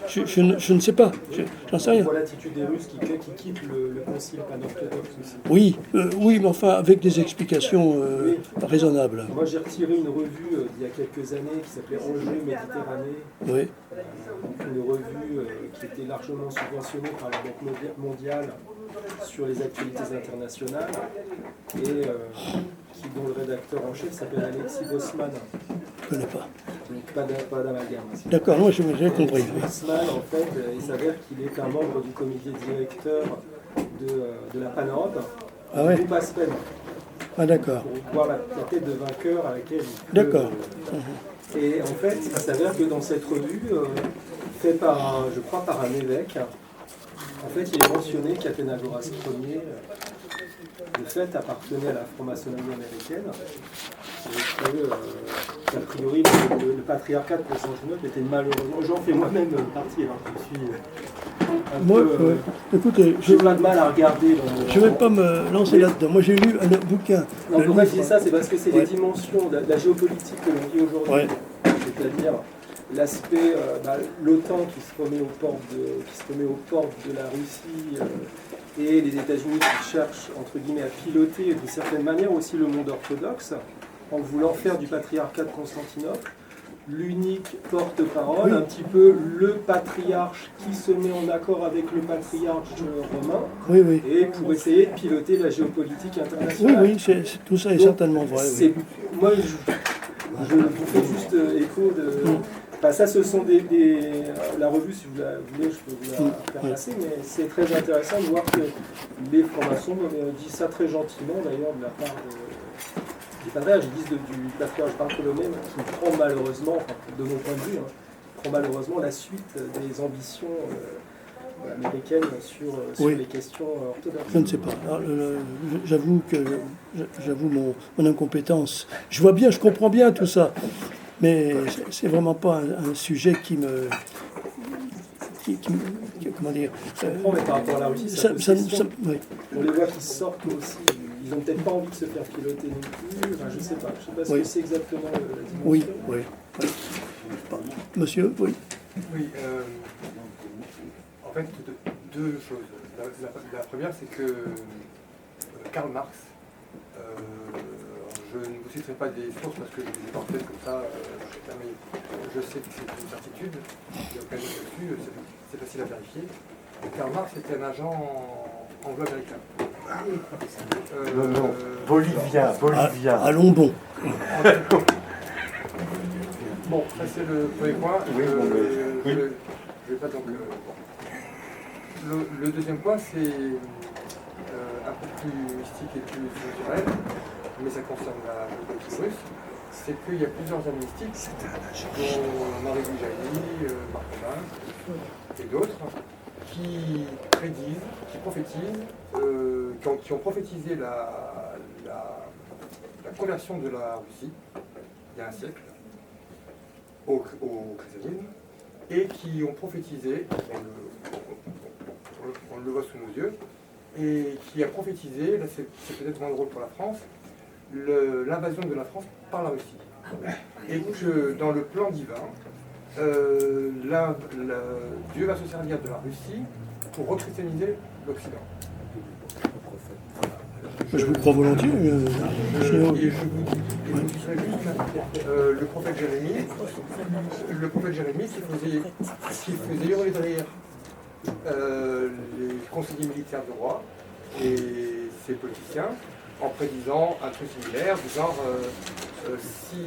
Je ne sais pas, j'en sais rien. On voit l'attitude des Russes qui quittent le concile pan-orthodoxe aussi. Oui, oui, mais enfin avec des explications raisonnables. Moi j'ai retiré une revue d'il y a quelques années qui s'appelait Enjeux Méditerranée. Oui. Une revue qui était largement subventionnée par la Banque mondiale sur les actualités internationales et dont le rédacteur en chef s'appelle Alexis Bosman. Je ne connais pas. Donc pas d'amalgame. D'accord, moi j'ai compris. Alexis Bosman, en fait, il s'avère qu'il est un membre du comité directeur de la Pan-Europe, Ah du groupe Aspen. Ah d'accord. Pour voir la tête de vainqueur à laquelle il peut, D'accord. Et en fait, il s'avère que dans cette revue, faite par je crois par un évêque, en fait, il est mentionné qu'Athénagoras Ier, de fait, appartenait à la franc-maçonnerie américaine, et que, a priori, le patriarcat de Constantinople était malheureusement... J'en fais moi-même partie, alors je suis un Moi, peu... écoutez, j'ai plein de mal à regarder. Je ne vais pas me lancer là-dedans. Moi, j'ai lu un bouquin. Non, pourquoi je dis ça? C'est parce que c'est les dimensions de la géopolitique que l'on vit aujourd'hui. Ouais. C'est-à-dire l'aspect, l'OTAN qui se remet aux portes de la Russie et les États-Unis qui cherchent, entre guillemets, à piloter d'une certaine manière aussi le monde orthodoxe en voulant faire du patriarcat de Constantinople l'unique porte-parole, un petit peu le patriarche qui se met en accord avec le patriarche romain, et pour essayer de piloter la géopolitique internationale. Oui, tout ça est certainement vrai. Moi, je vous fais juste écho de... ça, ce sont la revue, si vous la voulez, je peux vous la faire passer, mais c'est très intéressant de voir que les francs-maçons disent ça très gentiment, d'ailleurs, de la part des patriarches. Ils disent du patriarche Bartholomé, qui prend malheureusement, de mon point de vue, prend malheureusement la suite des ambitions américaines sur les questions orthodoxes. Je ne sais pas. J'avoue mon incompétence. Je vois bien, je comprends bien tout ça. Mais c'est vraiment pas un sujet qui me... comment dire... Je comprends, mais par rapport à la Russie, on les voit qui sortent aussi. Ils n'ont peut-être pas envie de se faire piloter non plus. Enfin, je ne sais pas ce que c'est exactement la dimension. Oui. Monsieur, oui. Oui, en fait, deux choses. La première, c'est que Karl Marx, je ne vous citerai pas des sources parce que je les ai en tête comme ça, mais je sais que c'est une certitude, il n'y a aucun doute dessus, c'est facile à vérifier. Karl Marx était un agent anglo-américain. Non, bolivien. Allons bon. Bon, ça c'est le premier point. Je vais pas donc... Le deuxième point, c'est un peu plus mystique et plus culturel, mais ça concerne la politique russe. C'est qu'il y a plusieurs hommes mystiques, dont Marie Boujali, Marc et d'autres, qui prédisent, qui prophétisent, qui ont prophétisé la conversion de la Russie il y a un siècle au christianisme, et qui ont prophétisé, on le voit sous nos yeux, et qui a prophétisé, là c'est peut-être moins drôle pour la France, l'invasion de la France par la Russie. Et que dans le plan divin, Dieu va se servir de la Russie pour rechristianiser l'Occident. Je vous crois volontiers. Et je vous dirai juste, le prophète Jérémie qui faisait hurler de rire les conseillers militaires du roi et ses politiciens en prédisant un truc similaire, du genre si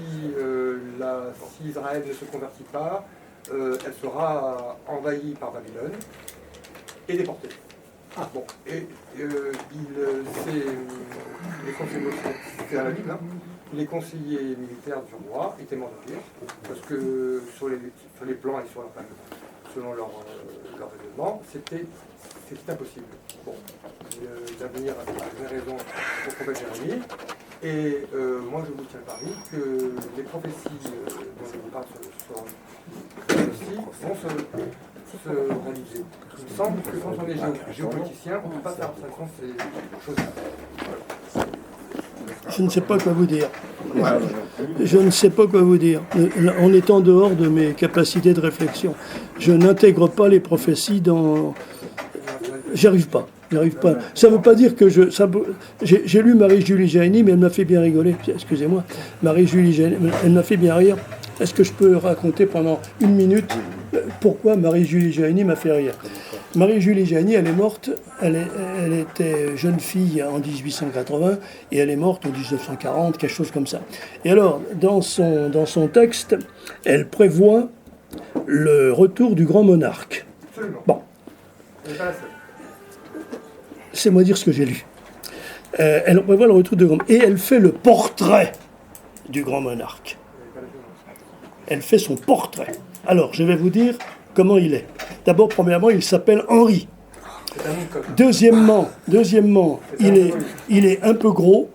Israël ne se convertit pas, elle sera envahie par Babylone et déportée. Bon, et c'est à la Bible, hein. Les conseillers militaires du roi étaient morts de rire, parce que sur les plans et selon leur raisonnement, c'était impossible. Bon, l'avenir avait raison pour le prophète Jérémie, et moi je vous tiens le pari que les prophéties dont je vous parle sur le site se réaliser. Il me semble que quand on est géopoliticien, on ne peut pas faire abstraction de ces choses-là. Je ne sais pas quoi vous dire. Je ne sais pas quoi vous dire. En étant dehors de mes capacités de réflexion, je n'intègre pas les prophéties dans... J'y arrive pas. Ça ne veut pas dire que j'ai lu Marie-Julie Jahenny, mais elle m'a fait bien rigoler. Excusez-moi. Marie-Julie Jahenny, elle m'a fait bien rire. Est-ce que je peux raconter pendant 1 minute pourquoi Marie-Julie Jahenny m'a fait rire? Marie-Julie Jahenny, elle est morte, elle était jeune fille en 1880 et elle est morte en 1940, quelque chose comme ça. Et alors, dans son texte, elle prévoit le retour du grand monarque. Absolument. Bon. Elle n'est pas la seule. C'est moi dire ce que j'ai lu. Elle prévoit le retour du grand monarque. Et elle fait le portrait du grand monarque. Elle fait son portrait. Alors, je vais vous dire comment il est. D'abord, premièrement, il s'appelle Henri. Deuxièmement, il est un peu gros.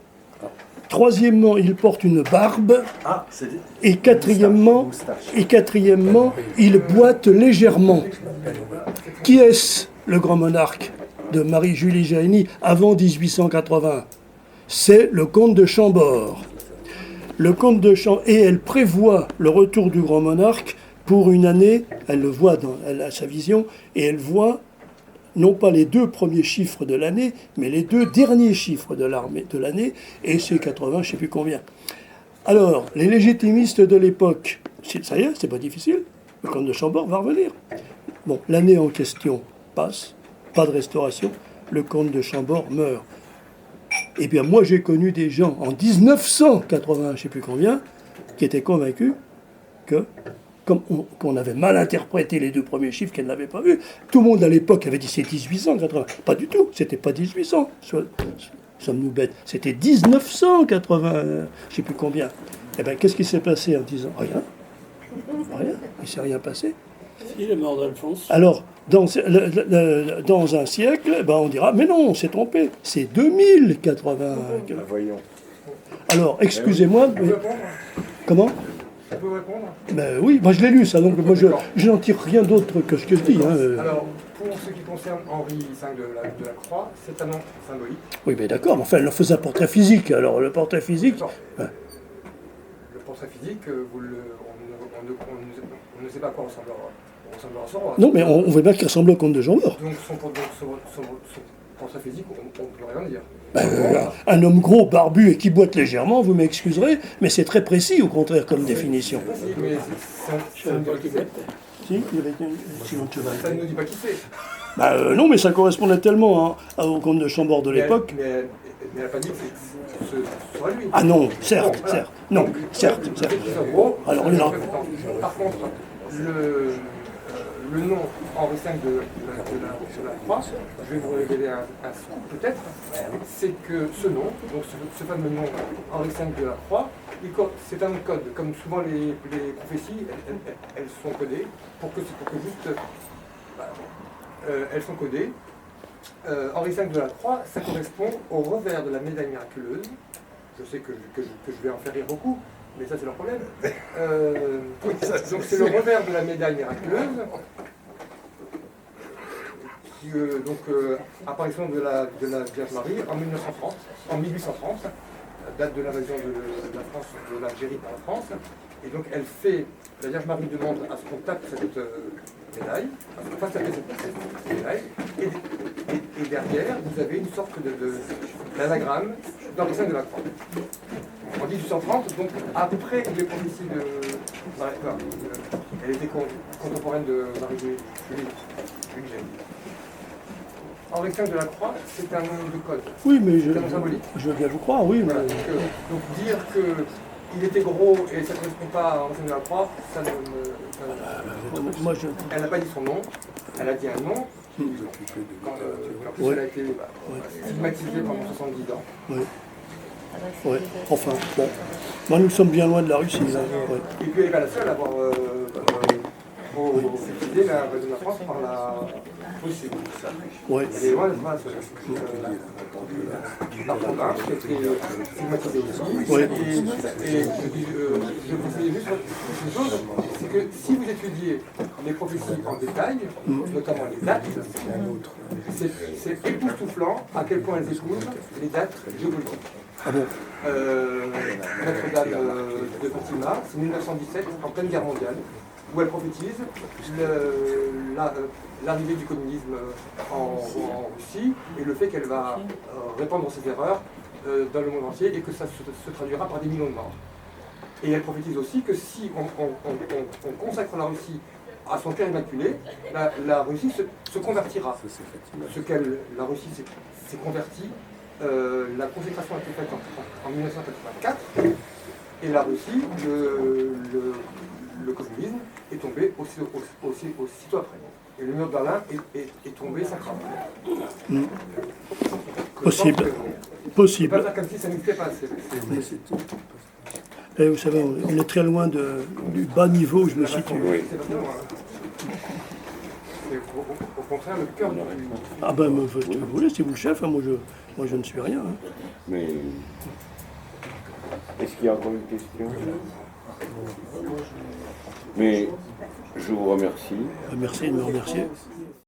Troisièmement, il porte une barbe. Et quatrièmement, il boite légèrement. Qui est-ce, le grand monarque de Marie-Julie Jahenny avant 1880? C'est le comte de Chambord. Et elle prévoit le retour du grand monarque pour une année. Elle le voit, elle a sa vision, et elle voit non pas les 2 premiers chiffres de l'année, mais les 2 derniers chiffres de l'année, et c'est 80, je ne sais plus combien. Alors, les légitimistes de l'époque, ça y est, c'est pas difficile, le comte de Chambord va revenir. Bon, l'année en question passe, pas de restauration, le comte de Chambord meurt. Eh bien, moi, j'ai connu des gens en 1980, je ne sais plus combien, qui étaient convaincus qu'on avait mal interprété les 2 premiers chiffres, qu'elle n'avait pas vus. Tout le monde à l'époque avait dit c'est 1880. Pas du tout, c'était pas 1800. Sommes-nous bêtes? C'était 1980, je ne sais plus combien. Eh bien, qu'est-ce qui s'est passé en 10 ans? Rien. Il ne s'est rien passé. Il est mort d'Alphonse. Alors, dans un siècle, on dira, mais non, on s'est trompé, c'est 2080. Voyons. Alors, excusez-moi, mais... Comment? Je peux répondre? Oui, je l'ai lu ça, donc moi je n'en tire rien d'autre que ce que je dis. Alors, pour ce qui concerne Henri V de la Croix, c'est un nom symbolique. Oui, mais d'accord, mais enfin, elle leur faisait un portrait physique, alors le portrait physique... Le portrait physique, on ne sait pas à quoi ressemblera son roi. Non, mais on voit bien qu'il ressemble au comte de Chambord. Donc son portrait physique, on ne peut rien dire. Un homme gros, barbu et qui boite légèrement, vous m'excuserez, mais c'est très précis au contraire comme définition. Si, mais ça ne nous dit pas qui c'est. Si, il y avait une cheval. Ça ne nous dit pas qui c'est. Non, mais ça correspondait tellement au comte de Chambord de l'époque. Mais elle n'a pas dit que ce soit lui. Ah non, certes. Non, certes. Alors là. Par contre, le nom Henri V de la Croix, je vais vous révéler un scoop peut-être, c'est que ce nom, donc ce fameux nom Henri V de la Croix, c'est un code. Comme souvent les prophéties, elles sont codées pour que juste... elles sont codées. Henri V de la Croix, ça correspond au revers de la médaille miraculeuse. Je sais que je vais en faire rire beaucoup, mais ça c'est leur problème. Donc c'est le revers de la médaille miraculeuse. Apparition de la Vierge Marie en 1830, date de l'invasion de la France, de l'Algérie par la France. Et donc la Vierge Marie demande à ce qu'on tape cette médaille, à ce qu'on fasse taper cette médaille, et derrière, vous avez une sorte d'anagramme d'Henri V de la Croix. En 1830, donc après les prophéties de Marie, elle était contemporaine de Marie-Julie Jahenny. Henri V de la Croix, c'est un nom de code. Oui, mais c'est un nom symbolique. Je veux bien vous croire, oui. Voilà, donc dire qu'il était gros et ça ne correspond pas à Henri V de la Croix, ça ne Elle n'a pas dit son nom, elle a dit un nom. En plus, elle a été stigmatisée pendant 70 ans. Oui. Ouais. Enfin, bon. Moi, nous sommes bien loin de la Russie. Là. Ouais. Et puis, elle n'est pas la seule à avoir précisé la région de la France par la possible. Ouais. Et moi, la province qui a été stigmatisée aussi. Ouais. Et je précise juste une chose, c'est que si vous étudiez les prophéties en détail, notamment les dates, c'est époustouflant à quel point elles épousent les dates géopolitiques. Ah bon? Notre-Dame de Fatima, c'est 1917, en pleine guerre mondiale, où elle prophétise l'arrivée du communisme en Russie et le fait qu'elle va répandre ses erreurs dans le monde entier et que ça se traduira par des millions de morts. Et elle prophétise aussi que si on consacre la Russie à son cœur immaculé, la Russie se convertira. La Russie s'est convertie. La consécration a été faite en 1984 et la Russie, le communisme, est tombé aussitôt après. Et le mur de Berlin est tombé 5 ans après. Possible. Possible. C'est pas comme si ça n'existait pas. Et vous savez, on est très loin du bas niveau où je me situe. Oui, c'est pas loin. C'est au contraire le cœur du... Ah ben, faites ce que vous voulez, c'est vous le chef, hein, moi je ne suis rien. Hein. Mais est-ce qu'il y a encore une question? Mais je vous remercie. Merci de me remercier.